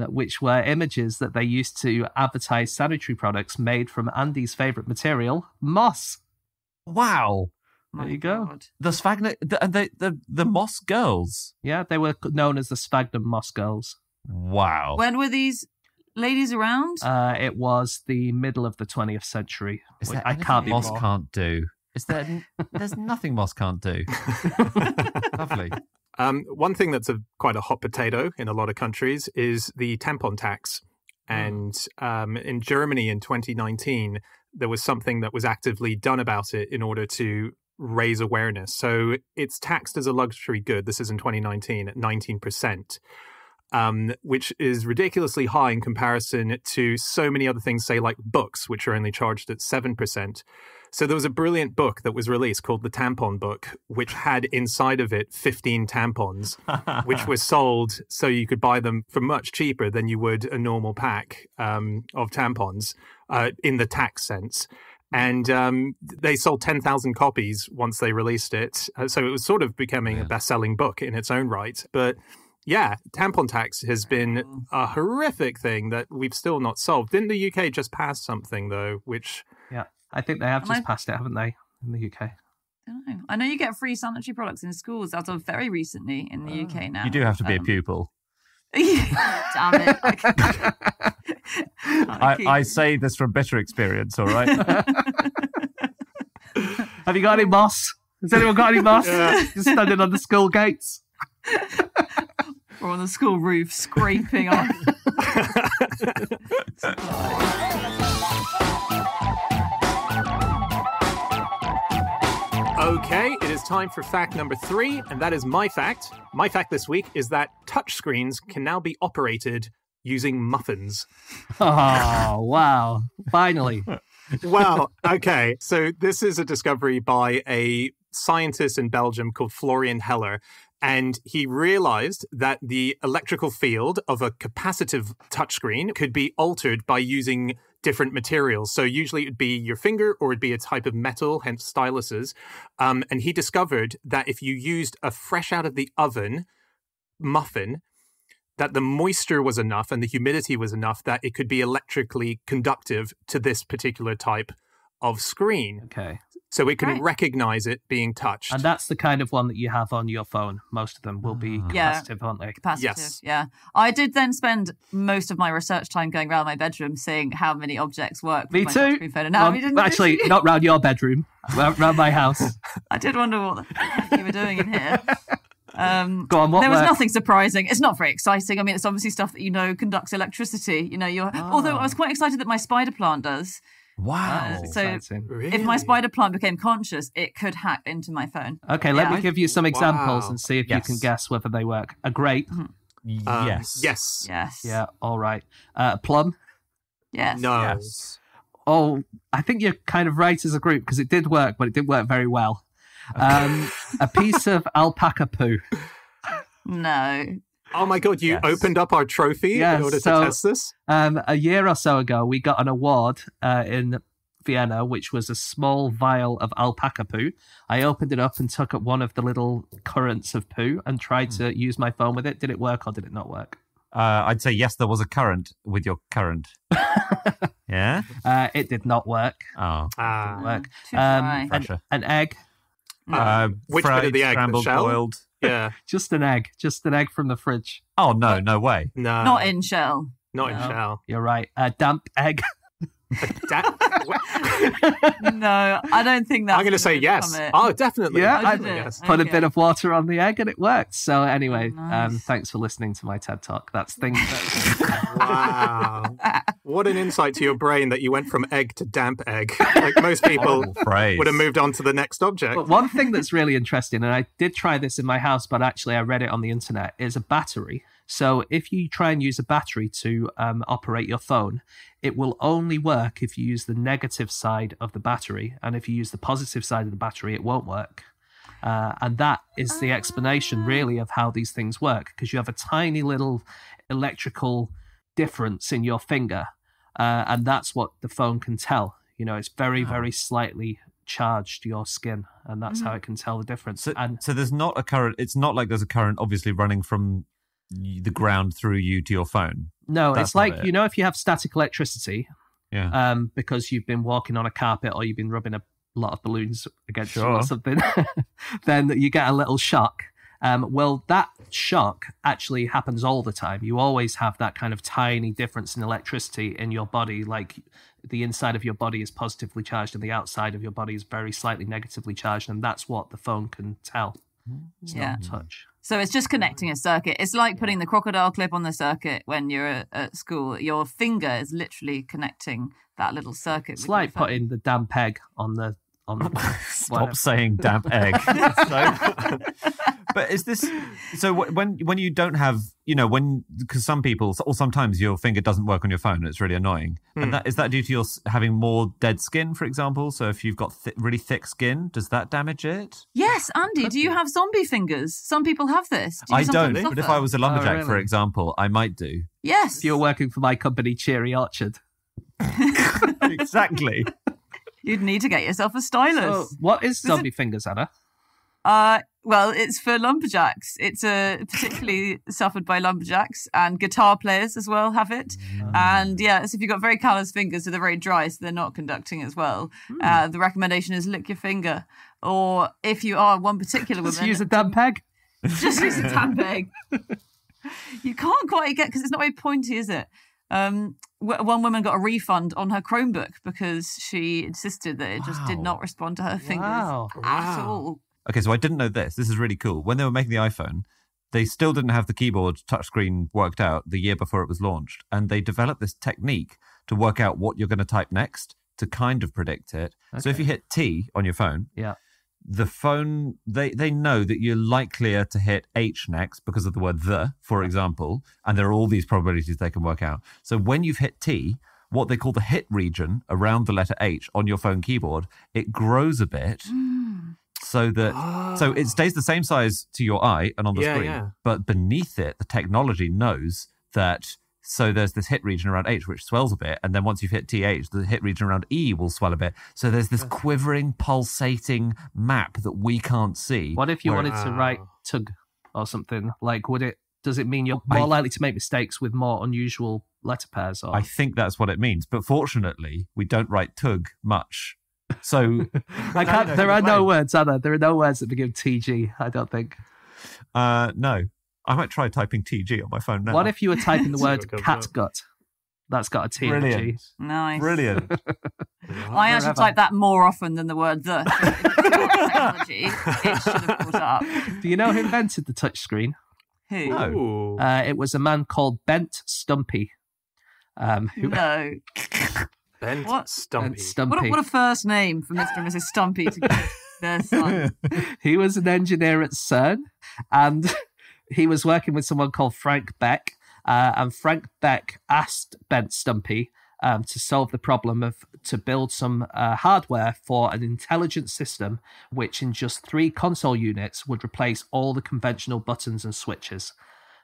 [SPEAKER 4] which were images that they used to advertise sanitary products made from Andy's favourite material, moss.
[SPEAKER 3] Wow.
[SPEAKER 4] There you go.
[SPEAKER 3] The sphagnum... The moss girls?
[SPEAKER 4] Yeah, they were known as the sphagnum moss girls.
[SPEAKER 3] Wow.
[SPEAKER 5] When were these ladies around?
[SPEAKER 4] It was the middle of the 20th century.
[SPEAKER 3] I can't be moss can't do. There's nothing moss can't do. Lovely.
[SPEAKER 2] One thing that's quite a hot potato in a lot of countries is the tampon tax. And in Germany in 2019, there was something that was actively done about it in order to raise awareness. So it's taxed as a luxury good. This is in 2019 at 19%. Which is ridiculously high in comparison to so many other things, say like books, which are only charged at 7%. So there was a brilliant book that was released called The Tampon Book, which had inside of it 15 tampons, which were sold so you could buy them for much cheaper than you would a normal pack of tampons in the tax sense. And they sold 10,000 copies once they released it. So it was sort of becoming a best-selling book in its own right. But yeah, tampon tax has been a horrific thing that we've still not solved. Didn't the UK just pass something, though, which...
[SPEAKER 4] Yeah, I think they have just passed it, haven't they, in the UK?
[SPEAKER 5] I know you get free sanitary products in schools as of very recently in the UK now.
[SPEAKER 3] You do have to be a pupil.
[SPEAKER 5] Damn it.
[SPEAKER 3] I say this from bitter experience, all right?
[SPEAKER 4] Have you got any moss? Has anyone got any moss? Just standing on the school gates.
[SPEAKER 5] Or on the school roof, scraping off.
[SPEAKER 2] Okay, it is time for fact number 3, and that is my fact. My fact this week is that touchscreens can now be operated using muffins.
[SPEAKER 4] Oh, wow. Finally.
[SPEAKER 2] Well, okay. So this is a discovery by a scientist in Belgium called Florian Heller. And he realized that the electrical field of a capacitive touchscreen could be altered by using different materials. So usually it'd be your finger or it'd be a type of metal, hence styluses. And he discovered that if you used a fresh out of the oven muffin, that the moisture was enough and the humidity was enough that it could be electrically conductive to this particular type of screen.
[SPEAKER 4] Okay.
[SPEAKER 2] So it can recognize it being touched.
[SPEAKER 4] And that's the kind of one that you have on your phone. Most of them will be capacitive, aren't they?
[SPEAKER 5] Capacitive,
[SPEAKER 2] Yes.
[SPEAKER 5] yeah. I did then spend most of my research time going around my bedroom seeing how many objects work with
[SPEAKER 4] Me
[SPEAKER 5] my
[SPEAKER 4] too.
[SPEAKER 5] touchscreen phone. And now we didn't
[SPEAKER 4] Actually, not round your bedroom, round my house.
[SPEAKER 5] I did wonder what the heck you were doing in here.
[SPEAKER 4] Go on,
[SPEAKER 5] there was nothing surprising. It's not very exciting. I mean, it's obviously stuff that conducts electricity. Although I was quite excited that my spider plant does.
[SPEAKER 3] Wow.
[SPEAKER 5] So
[SPEAKER 2] Really?
[SPEAKER 5] if my spider plant became conscious, it could hack into my phone.
[SPEAKER 4] Okay, let me give you some examples
[SPEAKER 2] Wow.
[SPEAKER 4] and see if you can guess whether they work. A grape.
[SPEAKER 3] Yes.
[SPEAKER 2] Yes.
[SPEAKER 5] Yes.
[SPEAKER 4] Yeah, all right. Plum.
[SPEAKER 5] Yes.
[SPEAKER 2] No.
[SPEAKER 3] Yes.
[SPEAKER 4] Oh, I think you're kind of right as a group because it did work, but it didn't work very well. A piece of alpaca poo.
[SPEAKER 5] No.
[SPEAKER 2] Oh my God, you
[SPEAKER 3] Yes.
[SPEAKER 2] opened up our trophy
[SPEAKER 4] Yes,
[SPEAKER 2] in order to
[SPEAKER 4] so-
[SPEAKER 2] test this?
[SPEAKER 4] A year or so ago, we got an award in Vienna, which was a small vial of alpaca poo. I opened it up and took up one of the little currents of poo and tried to use my phone with it. Did it work or did it not work?
[SPEAKER 3] I'd say yes, there was a current with your current. Yeah?
[SPEAKER 4] It did not work.
[SPEAKER 3] Oh.
[SPEAKER 4] Didn't work.
[SPEAKER 5] Too dry.
[SPEAKER 3] Pressure.
[SPEAKER 4] An egg.
[SPEAKER 2] Which
[SPEAKER 3] fried,
[SPEAKER 2] bit of the egg? The
[SPEAKER 3] scrambled,
[SPEAKER 2] shell?
[SPEAKER 3] boiled.
[SPEAKER 2] Yeah.
[SPEAKER 4] Just an egg. Just an egg from the fridge.
[SPEAKER 3] Oh, no way.
[SPEAKER 2] No.
[SPEAKER 5] Not in shell.
[SPEAKER 2] Not in
[SPEAKER 4] No.
[SPEAKER 2] shell.
[SPEAKER 4] You're right. A damp egg.
[SPEAKER 5] No, I don't think that's
[SPEAKER 2] I'm going to say yes. Oh, definitely.
[SPEAKER 4] Yeah,
[SPEAKER 5] I
[SPEAKER 2] I
[SPEAKER 5] did it.
[SPEAKER 2] yes.
[SPEAKER 4] Put a
[SPEAKER 5] Okay.
[SPEAKER 4] bit of water on the egg and it worked. So anyway,
[SPEAKER 5] nice.
[SPEAKER 4] thanks for listening to my TED Talk. That's things that...
[SPEAKER 2] Wow. What an insight to your brain that you went from egg to damp egg. Like most people
[SPEAKER 3] Horrible phrase.
[SPEAKER 2] would have moved on to the next object.
[SPEAKER 4] But one thing that's really interesting, and I did try this in my house, but actually I read it on the internet, is a battery. So if you try and use a battery to operate your phone, it will only work if you use the negative side of the battery. And if you use the positive side of the battery, it won't work. And that is the explanation, really, of how these things work, because you have a tiny little electrical difference in your finger. And that's what the phone can tell. It's very, very slightly charged your skin, and that's how it can tell the difference.
[SPEAKER 3] So there's not a current. It's not like there's a current obviously running from the ground through you to your phone.
[SPEAKER 4] No,
[SPEAKER 3] That's
[SPEAKER 4] it's like,
[SPEAKER 3] not it.
[SPEAKER 4] if you have static electricity,
[SPEAKER 3] Yeah.
[SPEAKER 4] because you've been walking on a carpet or you've been rubbing a lot of balloons against you
[SPEAKER 3] Sure.
[SPEAKER 4] or something, then you get a little shock. Well, that shock actually happens all the time. You always have that kind of tiny difference in electricity in your body, like the inside of your body is positively charged and the outside of your body is very slightly negatively charged, and that's what the phone can tell. It's
[SPEAKER 5] Yeah.
[SPEAKER 4] not touch.
[SPEAKER 5] So it's just connecting a circuit. It's like putting the crocodile clip on the circuit when you're at school. Your finger is literally connecting that little circuit.
[SPEAKER 4] It's
[SPEAKER 5] with your
[SPEAKER 4] like
[SPEAKER 5] phone.
[SPEAKER 4] putting the damn peg on the
[SPEAKER 3] Stop saying damp egg. But is this so? When you don't have, because some people or sometimes your finger doesn't work on your phone, and it's really annoying. And is that due to your having more dead skin, for example? So if you've got really thick skin, does that damage it?
[SPEAKER 5] Yes, Andy, do you have zombie fingers? Some people have this. Do you
[SPEAKER 3] I
[SPEAKER 5] sometimes
[SPEAKER 3] don't. But if
[SPEAKER 5] suffer?
[SPEAKER 3] I was a lumberjack, for
[SPEAKER 4] really?
[SPEAKER 3] example, I might do.
[SPEAKER 5] Yes.
[SPEAKER 4] If you're working for my company, Cheery Orchard.
[SPEAKER 3] Exactly.
[SPEAKER 5] You'd need to get yourself a stylus.
[SPEAKER 4] So, what is zombie fingers, Anna?
[SPEAKER 5] Well, it's for lumberjacks. It's particularly suffered by lumberjacks, and guitar players as well have it. And so if you've got very callous fingers, so they're very dry, so they're not conducting as well. The recommendation is lick your finger. Or if you are one particular woman,
[SPEAKER 4] Just use a damn peg.
[SPEAKER 5] just use a tampeg. You can't quite get, because it's not very pointy, is it? One woman got a refund on her Chromebook because she insisted that it just did
[SPEAKER 3] Wow.
[SPEAKER 5] not respond to her fingers
[SPEAKER 4] Wow.
[SPEAKER 5] at all.
[SPEAKER 3] Okay, so I didn't know this. This is really cool. When they were making the iPhone, they still didn't have the keyboard touchscreen worked out the year before it was launched. And they developed this technique to work out what you're going to type next to kind of predict it. So if you hit T on your phone,
[SPEAKER 4] Yeah.
[SPEAKER 3] the phone, they know that you're likelier to hit H next because of the word the, for example. And there are all these probabilities they can work out. So when you've hit T, what they call the hit region around the letter H on your phone keyboard, it grows a bit so that so it stays the same size to your eye and on the screen, but beneath it, the technology knows that. So there's this hit region around H, which swells a bit. And then once you've hit TH, the hit region around E will swell a bit. So there's this quivering, pulsating map that we can't see.
[SPEAKER 4] What if you wanted to write tug or something? Like, does it mean you're more likely to make mistakes with more unusual letter pairs? Or?
[SPEAKER 3] I think that's what it means. But fortunately, we don't write tug much. So
[SPEAKER 4] there are no words, are there? There are no words that begin TG, I don't think.
[SPEAKER 3] No. I might try typing TG on my phone now.
[SPEAKER 4] What if you were typing the word catgut? That's got a T and a G.
[SPEAKER 5] Nice.
[SPEAKER 3] Brilliant.
[SPEAKER 5] I actually type that more often than the word the. Technology, it should have brought up.
[SPEAKER 4] Do you know who invented the touchscreen?
[SPEAKER 5] Who?
[SPEAKER 3] No.
[SPEAKER 4] It was a man called Bent Stumpy.
[SPEAKER 5] No.
[SPEAKER 2] Bent Stumpy.
[SPEAKER 5] What a first name for Mr. and Mrs. Stumpy to give their son.
[SPEAKER 4] He was an engineer at CERN, and he was working with someone called Frank Beck, and Frank Beck asked Bent Stumpy to solve the problem to build some hardware for an intelligent system which in just 3 console units would replace all the conventional buttons and switches.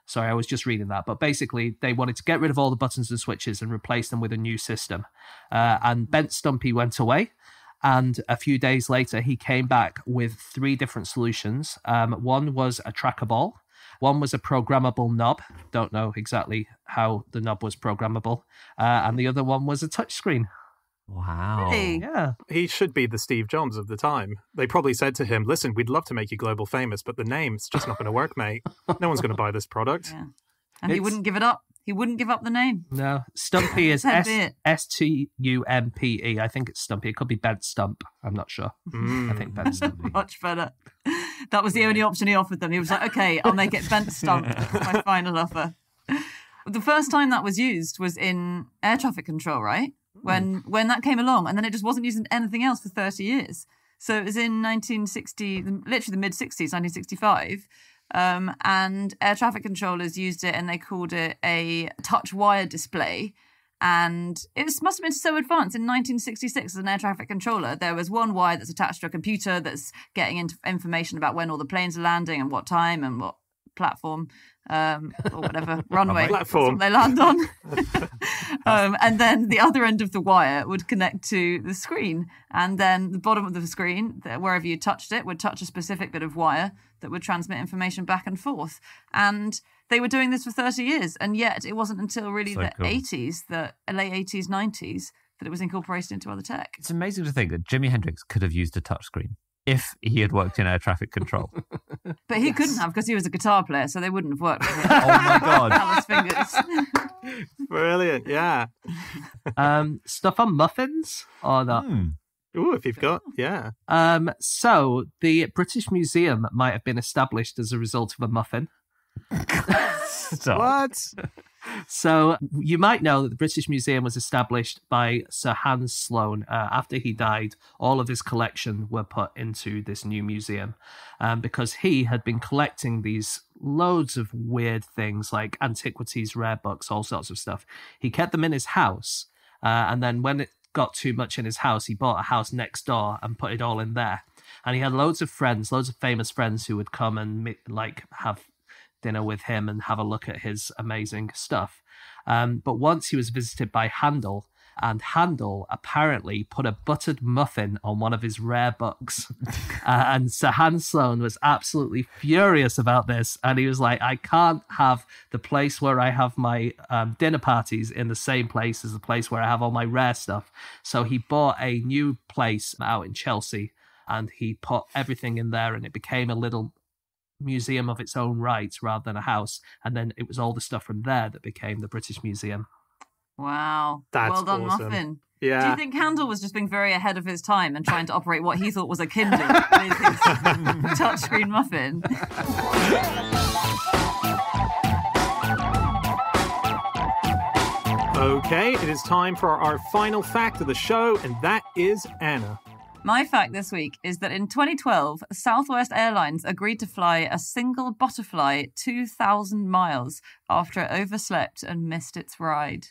[SPEAKER 4] Sorry, I was just reading that. But basically, they wanted to get rid of all the buttons and switches and replace them with a new system. And Bent Stumpy went away. And a few days later, he came back with 3 different solutions. One was a trackball. One was a programmable knob. Don't know exactly how the knob was programmable. And the other one was a touchscreen.
[SPEAKER 3] Wow.
[SPEAKER 5] Really?
[SPEAKER 4] Yeah.
[SPEAKER 2] He should be the Steve Jobs of the time. They probably said to him, listen, we'd love to make you global famous, but the name's just not going to work, mate. No one's going to buy this product.
[SPEAKER 5] Yeah. And he wouldn't give it up. He wouldn't give up the name.
[SPEAKER 4] No. Stumpy is
[SPEAKER 5] That's
[SPEAKER 4] Stumpe. I think it's Stumpy. It could be Bent Stump. I'm not sure. I think Bent Stumpy.
[SPEAKER 5] Much better. That was the only option he offered them. He was like, okay, I'll make it Bent Stump. My final offer. The first time that was used was in air traffic control, right? When that came along, and then it just wasn't used in anything else for 30 years. So it was in 1960, literally the mid-60s, 1965, and air traffic controllers used it, and they called it a touch wire display. And it must have been so advanced. In 1966, as an air traffic controller, there was one wire that's attached to a computer that's getting into information about when all the planes are landing and what time and what platform or whatever runway
[SPEAKER 2] platform
[SPEAKER 5] they land on. And then the other end of the wire would connect to the screen, and then the bottom of the screen, wherever you touched it, would touch a specific bit of wire that would transmit information back and forth. And they were doing this for 30 years, and yet it wasn't until really the 80s, the late 80s, 90s, that it was incorporated into other tech.
[SPEAKER 3] It's amazing to think that Jimi Hendrix could have used a touchscreen if he had worked in air traffic control.
[SPEAKER 5] But he couldn't have, because he was a guitar player, so they wouldn't have worked with him.
[SPEAKER 3] Oh my God.
[SPEAKER 5] Alice fingers.
[SPEAKER 2] Brilliant, yeah.
[SPEAKER 4] Stuff on muffins or not?
[SPEAKER 2] Ooh, if you've got, yeah.
[SPEAKER 4] So the British Museum might have been established as a result of a muffin.
[SPEAKER 2] What?
[SPEAKER 4] So you might know that the British Museum was established by Sir Hans Sloane. After he died, all of his collection were put into this new museum because he had been collecting these loads of weird things like antiquities, rare books, all sorts of stuff. He kept them in his house, and then when it got too much in his house, he bought a house next door and put it all in there. And he had loads of friends, loads of famous friends who would come and have dinner with him and have a look at his amazing stuff. But once he was visited by Handel, and Handel apparently put a buttered muffin on one of his rare books. And Sir Hans Sloane was absolutely furious about this. And he was like, I can't have the place where I have my dinner parties in the same place as the place where I have all my rare stuff. So he bought a new place out in Chelsea, and he put everything in there, and it became a little museum of its own right rather than a house. And then it was all the stuff from there that became the British Museum.
[SPEAKER 5] Wow.
[SPEAKER 2] That's
[SPEAKER 5] well done,
[SPEAKER 2] awesome.
[SPEAKER 5] Muffin.
[SPEAKER 2] Yeah.
[SPEAKER 5] Do you think Handel was just being very ahead of his time and trying to operate what he thought was a Kindle with his touchscreen muffin?
[SPEAKER 2] Okay, it is time for our final fact of the show, and that is Anna.
[SPEAKER 5] My fact this week is that in 2012, Southwest Airlines agreed to fly a single butterfly 2,000 miles after it overslept and missed its ride.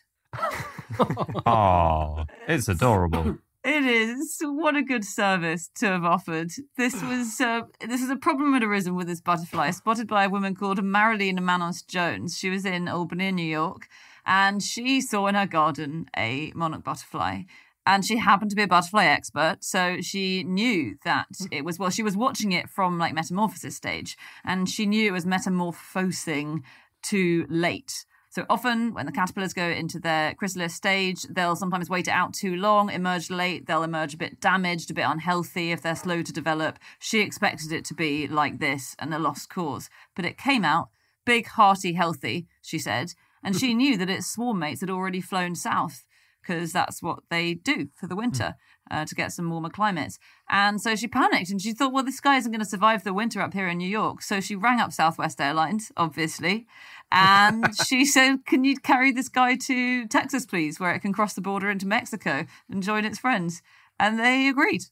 [SPEAKER 3] Oh, it's adorable.
[SPEAKER 5] It is. What a good service to have offered. This is a problem had arisen with this butterfly, spotted by a woman called Marilyn Manos Jones. She was in Albany, New York, and she saw in her garden a monarch butterfly. And she happened to be a butterfly expert, so she knew that it was, well, she was watching it from like metamorphosis stage, and she knew it was metamorphosing too late. So often when the caterpillars go into their chrysalis stage, they'll sometimes wait it out too long, emerge late, they'll emerge a bit damaged, a bit unhealthy if they're slow to develop. She expected it to be like this and a lost cause. But it came out big, hearty, healthy, she said, and she knew that its swarm mates had already flown south, because that's what they do for the winter to get some warmer climates. And so she panicked and she thought, well, this guy isn't going to survive the winter up here in New York. So she rang up Southwest Airlines, obviously, and she said, can you carry this guy to Texas, please, where it can cross the border into Mexico and join its friends? And they agreed.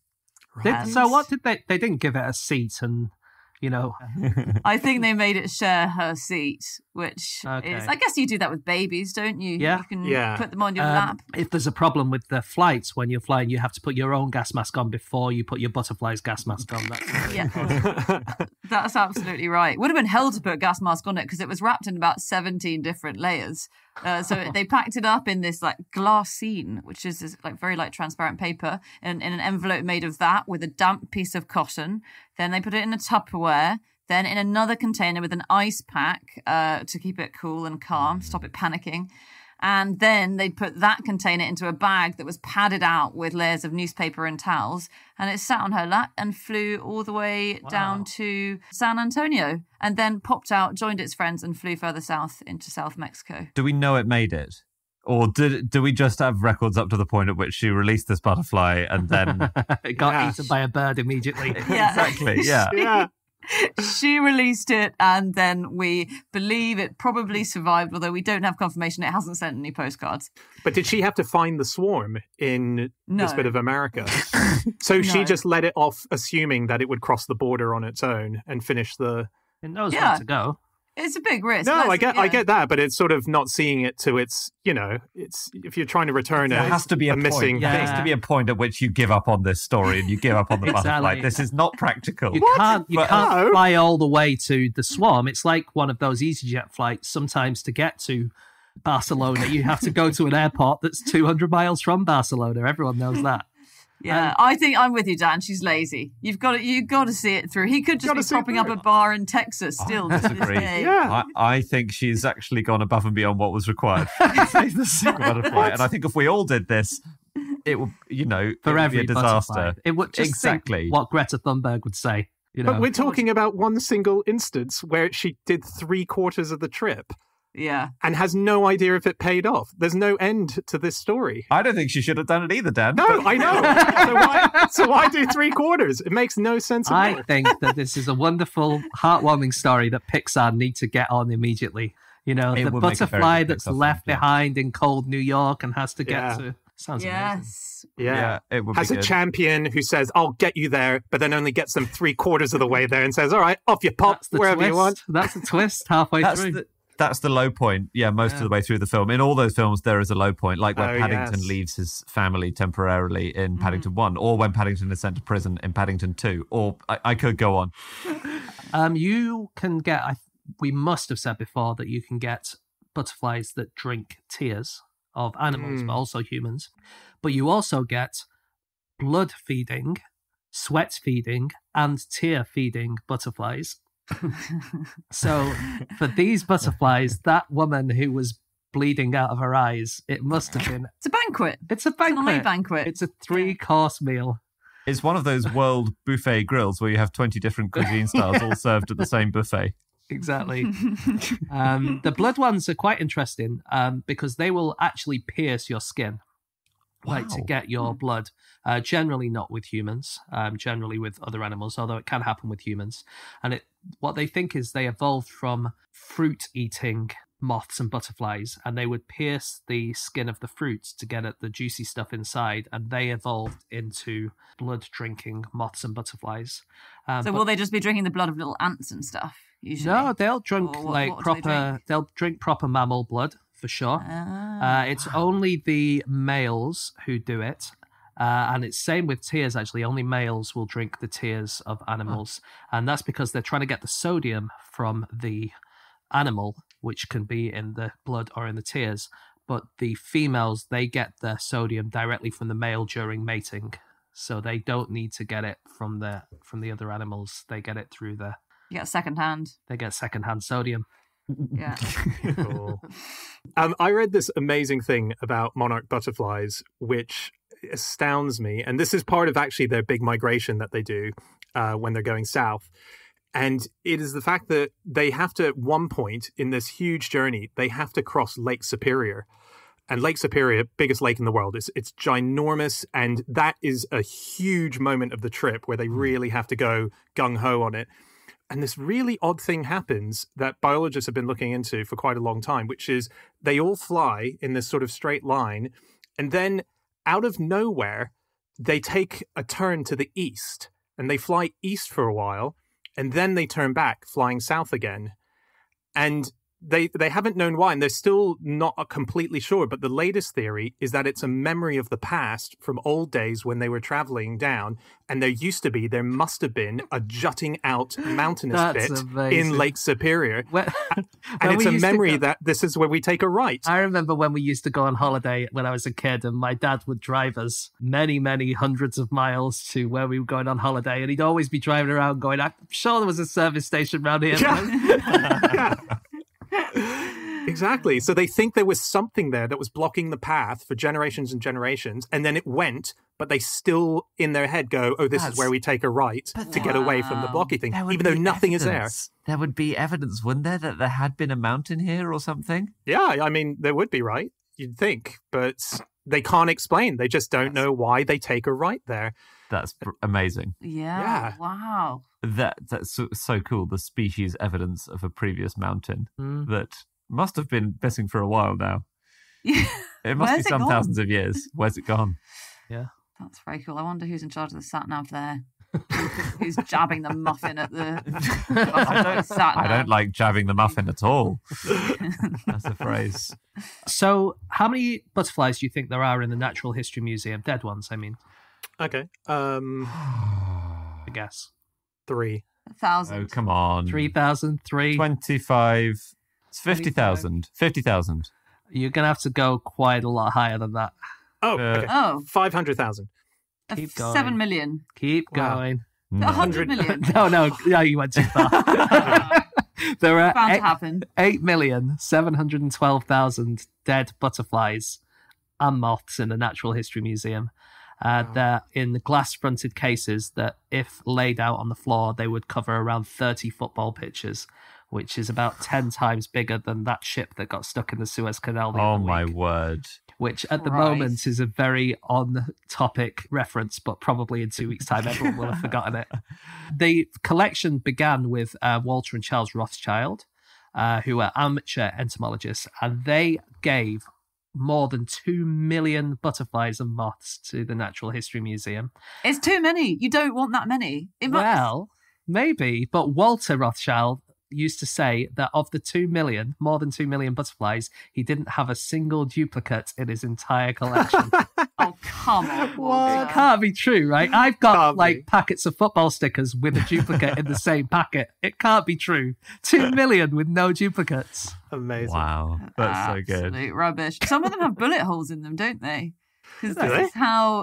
[SPEAKER 4] So what did they didn't give it a seat and, you know.
[SPEAKER 5] I think they made it share her seat, which is, I guess you do that with babies, don't you?
[SPEAKER 4] Yeah.
[SPEAKER 5] You can put them on your lap.
[SPEAKER 4] If there's a problem with the flights when you're flying, you have to put your own gas mask on before you put your butterfly's gas mask on.
[SPEAKER 5] That's absolutely right. Would have been hell to put a gas mask on it because it was wrapped in about 17 different layers. So they packed it up in this like glassine, which is this, like very light transparent paper, in an envelope made of that with a damp piece of cotton. Then they put it in a Tupperware, then in another container with an ice pack to keep it cool and calm, stop it panicking. And then they'd put that container into a bag that was padded out with layers of newspaper and towels. And it sat on her lap and flew all the way down to San Antonio and then popped out, joined its friends and flew further south into South Mexico.
[SPEAKER 3] Do we know it made it? Or do we just have records up to the point at which she released this butterfly and then...
[SPEAKER 4] it got eaten by a bird immediately.
[SPEAKER 5] Yeah.
[SPEAKER 3] Exactly, yeah.
[SPEAKER 5] She released it, and then we believe it probably survived, although we don't have confirmation. It hasn't sent any postcards.
[SPEAKER 2] But did she have to find the swarm in this bit of America? So she just let it off, assuming that it would cross the border on its own and finish the...
[SPEAKER 4] It knows where to go.
[SPEAKER 5] It's a big risk.
[SPEAKER 2] No, I get that, but it's sort of not seeing it to its, it's if you're trying to return
[SPEAKER 3] there has to be a
[SPEAKER 2] missing.
[SPEAKER 3] Point. There has to be a point at which you give up on this story and you give up on the butterfly. This is not practical.
[SPEAKER 4] You can't fly all the way to the swarm. It's like one of those EasyJet flights. Sometimes to get to Barcelona, you have to go to an airport that's 200 miles from Barcelona. Everyone knows that.
[SPEAKER 5] Yeah, I think I'm with you, Dan. She's lazy. You've got to see it through. He could just be propping up a bar in Texas still.
[SPEAKER 3] I disagree. Yeah, I think she's actually gone above and beyond what was required to save the butterfly. And I think if we all did this, it would,
[SPEAKER 4] for every
[SPEAKER 3] be a disaster.
[SPEAKER 4] Butterfly. It would just
[SPEAKER 3] exactly
[SPEAKER 4] what Greta Thunberg would say.
[SPEAKER 2] But we're talking about one single instance where she did 3/4 of the trip.
[SPEAKER 5] Yeah.
[SPEAKER 2] And has no idea if it paid off. There's no end to this story.
[SPEAKER 3] I don't think she should have done it either, Dan.
[SPEAKER 2] No, I know. So why do 3/4? It makes no sense at all.
[SPEAKER 4] I think that this is a wonderful, heartwarming story that Pixar need to get on immediately. The butterfly that's left behind in cold New York and has to get to... Sounds amazing.
[SPEAKER 2] Yeah.
[SPEAKER 3] It would
[SPEAKER 2] has
[SPEAKER 3] be
[SPEAKER 2] a champion who says, I'll get you there, but then only gets them 3/4 of the way there and says, all right, off you pop, wherever you want.
[SPEAKER 4] That's the twist halfway through.
[SPEAKER 3] That's the low point, most of the way through the film. In all those films, there is a low point, like when Paddington leaves his family temporarily in Paddington 1, or when Paddington is sent to prison in Paddington 2, or I could go on.
[SPEAKER 4] You can get, we must have said before that you can get butterflies that drink tears of animals, but also humans. But you also get blood feeding, sweat feeding, and tear feeding butterflies. So for these butterflies, that woman who was bleeding out of her eyes, it must have been...
[SPEAKER 5] It's a banquet.
[SPEAKER 4] It's a banquet.
[SPEAKER 5] Banquet.
[SPEAKER 4] It's a 3-course meal.
[SPEAKER 3] It's one of those world buffet grills where you have 20 different cuisine styles all served at the same buffet.
[SPEAKER 4] Exactly. The blood ones are quite interesting because they will actually pierce your skin. Like to get your blood. Generally not with humans, generally with other animals, although it can happen with humans. And what they think is they evolved from fruit-eating moths and butterflies, and they would pierce the skin of the fruits to get at the juicy stuff inside, and they evolved into blood-drinking moths and butterflies.
[SPEAKER 5] So will they just be drinking the blood of little ants and stuff? Usually?
[SPEAKER 4] No, they'll drink proper. They'll drink proper mammal blood for sure. It's only the males who do it. And it's same with tears, actually. Only males will drink the tears of animals. And that's because they're trying to get the sodium from the animal, which can be in the blood or in the tears. But the females, they get their sodium directly from the male during mating. So they don't need to get it from the other animals. They get it through
[SPEAKER 5] You get secondhand.
[SPEAKER 4] They get secondhand sodium.
[SPEAKER 5] Yeah.
[SPEAKER 2] Cool. I read this amazing thing about monarch butterflies, which astounds me. And this is part of actually their big migration that they do when they're going south. And it is the fact that they have to, at one point in this huge journey, they have to cross Lake Superior. And Lake Superior, biggest lake in the world, it's ginormous. And that is a huge moment of the trip where they really have to go gung-ho on it. And this really odd thing happens that biologists have been looking into for quite a long time, which is they all fly in this sort of straight line. And then out of nowhere, they take a turn to the east and they fly east for a while. And then they turn back, flying south again. And they haven't known why, and they're still not completely sure. But the latest theory is that it's a memory of the past from old days when they were traveling down. And there must have been a jutting out mountainous bit in Lake Superior. And it's a memory that this is where we take a right.
[SPEAKER 4] I remember when we used to go on holiday when I was a kid, and my dad would drive us many, many hundreds of miles to where we were going on holiday. And he'd always be driving around going, I'm sure there was a service station around here.
[SPEAKER 2] Yeah. Exactly. So they think there was something there that was blocking the path for generations and generations, and then it went, but they still in their head go, oh, this is where we take a right to get away from the blocky thing, even though nothing is there.
[SPEAKER 3] There would be evidence, wouldn't there, that there had been a mountain here or something?
[SPEAKER 2] Yeah, I mean, there would be, right? You'd think, but they can't explain. They just don't know why they take a right there.
[SPEAKER 3] That's amazing.
[SPEAKER 5] Yeah. Wow.
[SPEAKER 3] That's so cool. The species evidence of a previous mountain that must have been missing for a while now.
[SPEAKER 5] Yeah.
[SPEAKER 3] It must be some thousands of years. Where's it gone?
[SPEAKER 4] Yeah.
[SPEAKER 5] That's very cool. I wonder who's in charge of the sat-nav there. Who's jabbing the muffin at the sat-nav.
[SPEAKER 3] I don't like jabbing the muffin at all. That's a phrase.
[SPEAKER 4] So how many butterflies do you think there are in the Natural History Museum? Dead ones, I mean.
[SPEAKER 2] Okay.
[SPEAKER 4] I guess.
[SPEAKER 2] 3.
[SPEAKER 5] 1,000.
[SPEAKER 3] Oh, come on.
[SPEAKER 4] 3,000, 3.
[SPEAKER 3] 25. It's 50,000. 50,000.
[SPEAKER 4] You're going to have to go quite a lot higher than that.
[SPEAKER 2] Oh, okay. 500,000.
[SPEAKER 4] Keep going.
[SPEAKER 5] 7 million.
[SPEAKER 4] Keep going.
[SPEAKER 5] 100 million.
[SPEAKER 4] No, you went too far. There are
[SPEAKER 5] Bound to happen.
[SPEAKER 4] 8,712,000 dead butterflies and moths in the Natural History Museum. They're in the glass-fronted cases that, if laid out on the floor, they would cover around 30 football pitches, which is about 10 times bigger than that ship that got stuck in the Suez Canal the other week.
[SPEAKER 3] My word.
[SPEAKER 4] Which at the moment is a very on-topic reference, but probably in 2 weeks' time everyone will have forgotten it. The collection began with Walter and Charles Rothschild, who are amateur entomologists, and they gave more than 2 million butterflies and moths to the Natural History Museum.
[SPEAKER 5] It's too many. You don't want that many.
[SPEAKER 4] Well, maybe, but Walter Rothschild used to say that of the 2 million, more than 2 million butterflies, he didn't have a single duplicate in his entire collection.
[SPEAKER 5] Oh, come on, Walter.
[SPEAKER 4] It can't be true, right? I've got packets of football stickers with a duplicate in the same packet. It can't be true. 2 million with no duplicates.
[SPEAKER 2] Amazing.
[SPEAKER 3] Wow. That's so good.
[SPEAKER 5] Absolute rubbish. Some of them have bullet holes in them, don't they? Because
[SPEAKER 2] Do they?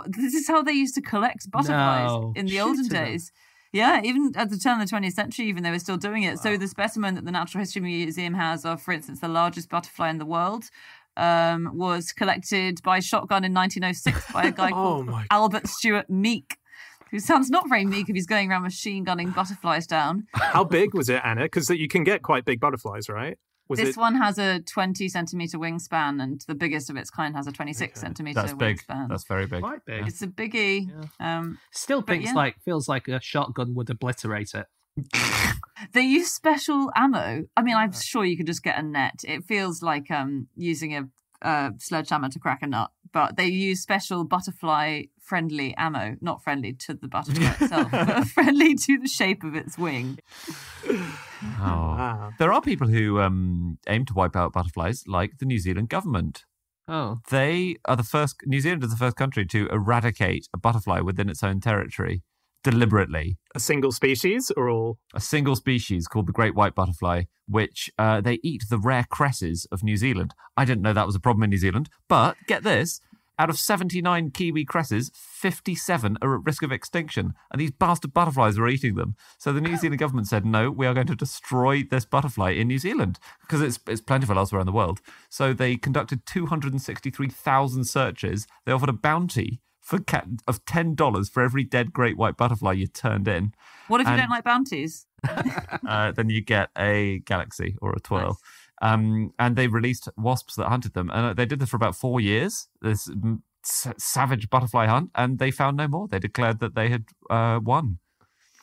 [SPEAKER 5] this is how they used to collect butterflies in the olden days. Yeah, even at the turn of the 20th century, even they were still doing it. Wow. So the specimen that the Natural History Museum has of, for instance, the largest butterfly in the world, was collected by shotgun in 1906 by a guy called Albert Stuart Meek, who sounds not very meek if he's going around machine gunning butterflies down.
[SPEAKER 2] How big was it, Anna? Because you can get quite big butterflies, right?
[SPEAKER 5] This one has a 20 centimetre wingspan, and the biggest of its kind has a 26 centimetre wingspan.
[SPEAKER 3] That's big. That's very big.
[SPEAKER 4] Quite big.
[SPEAKER 5] It's a biggie.
[SPEAKER 4] Yeah. Still feels like a shotgun would obliterate it.
[SPEAKER 5] They use special ammo. I mean, I'm sure you could just get a net. It feels like using a sledgehammer to crack a nut, but they use special butterfly friendly ammo, not friendly to the butterfly itself, but friendly to the shape of its wing.
[SPEAKER 3] Wow. There are people who aim to wipe out butterflies, like the New Zealand government.
[SPEAKER 4] Oh.
[SPEAKER 3] They are New Zealand is the first country to eradicate a butterfly within its own territory deliberately.
[SPEAKER 2] A single species or all?
[SPEAKER 3] A single species called the great white butterfly, which they eat the rare cresses of New Zealand. I didn't know that was a problem in New Zealand, but get this. Out of 79 kiwi cresses, 57 are at risk of extinction, and these bastard butterflies are eating them. So the New Zealand government said, no, we are going to destroy this butterfly in New Zealand, because it's plentiful elsewhere in the world. So they conducted 263,000 searches. They offered a bounty of $10 for every dead great white butterfly you turned in.
[SPEAKER 5] What if you don't like bounties?
[SPEAKER 3] Then you get a galaxy or a twirl. Nice. And they released wasps that hunted them. And they did this for about 4 years, this savage butterfly hunt, and they found no more. They declared that they had won.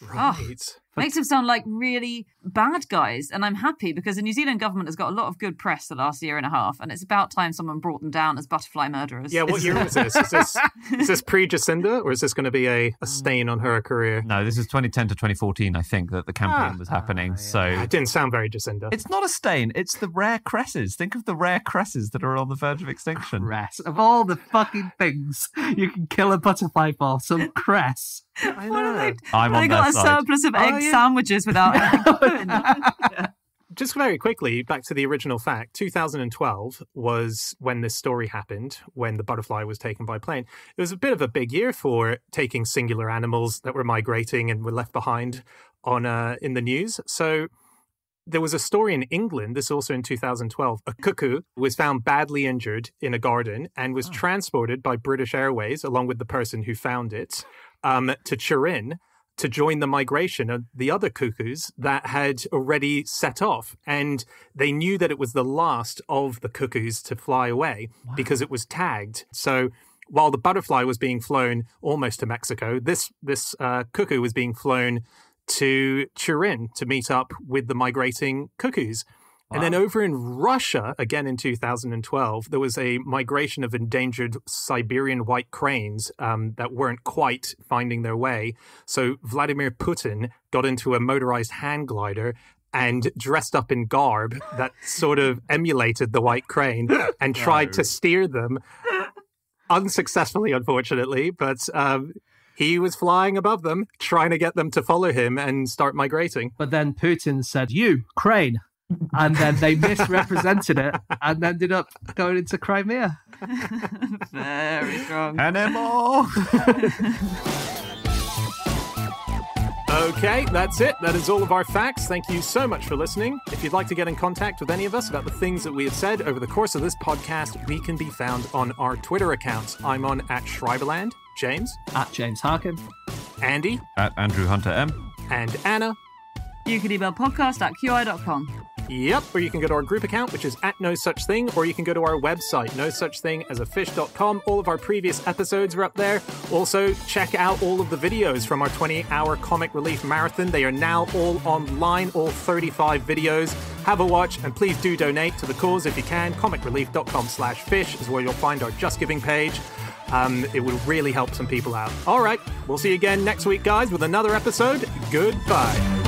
[SPEAKER 2] Right.
[SPEAKER 5] Oh, makes them sound like really bad guys. And I'm happy because the New Zealand government has got a lot of good press the last year and a half. And it's about time someone brought them down as butterfly murderers.
[SPEAKER 2] Yeah, what year was this? Is this pre-Jacinda, or is this going to be a stain on her career?
[SPEAKER 3] No, this is 2010 to 2014, I think, that the campaign was happening. Yeah. So
[SPEAKER 2] it didn't sound very Jacinda.
[SPEAKER 3] It's not a stain. It's the rare cresses. Think of the rare cresses that are on the verge of extinction.
[SPEAKER 4] Cress. Of all the fucking things you can kill a butterfly for, some cress.
[SPEAKER 2] I know.
[SPEAKER 5] They got a surplus of egg sandwiches without egg.
[SPEAKER 2] Just very quickly, back to the original fact, 2012 was when this story happened, when the butterfly was taken by plane. It was a bit of a big year for taking singular animals that were migrating and were left behind on in the news. So there was a story in England, this also in 2012, a cuckoo was found badly injured in a garden and was transported by British Airways, along with the person who found it, to Turin to join the migration of the other cuckoos that had already set off. And they knew that it was the last of the cuckoos to fly away because it was tagged. So while the butterfly was being flown almost to Mexico, this cuckoo was being flown to Turin to meet up with the migrating cuckoos. Wow. And then over in Russia, again in 2012, there was a migration of endangered Siberian white cranes that weren't quite finding their way. So Vladimir Putin got into a motorized hang glider and dressed up in garb that sort of emulated the white crane and tried to steer them. Unsuccessfully, unfortunately, but he was flying above them, trying to get them to follow him and start migrating.
[SPEAKER 4] But then Putin said, "You, crane." And then they misrepresented it and ended up going into Crimea.
[SPEAKER 5] Very strong.
[SPEAKER 3] Animal.
[SPEAKER 2] Okay, that's it. That is all of our facts. Thank you so much for listening. If you'd like to get in contact with any of us about the things that we have said over the course of this podcast, we can be found on our Twitter accounts. I'm on @Schreiberland. James?
[SPEAKER 4] @James Harkin.
[SPEAKER 2] Andy?
[SPEAKER 3] @Andrew Hunter M.
[SPEAKER 2] And Anna?
[SPEAKER 5] You can email podcast@qi.com.
[SPEAKER 2] Yep, or you can go to our group account, which is @NoSuchThing, or you can go to our website, nosuchthingasafish.com. All of our previous episodes are up there. Also, check out all of the videos from our 28-hour Comic Relief Marathon. They are now all online, all 35 videos. Have a watch, and please do donate to the cause if you can. comicrelief.com/fish is where you'll find our Just Giving page. It will really help some people out. All right, we'll see you again next week, guys, with another episode. Goodbye.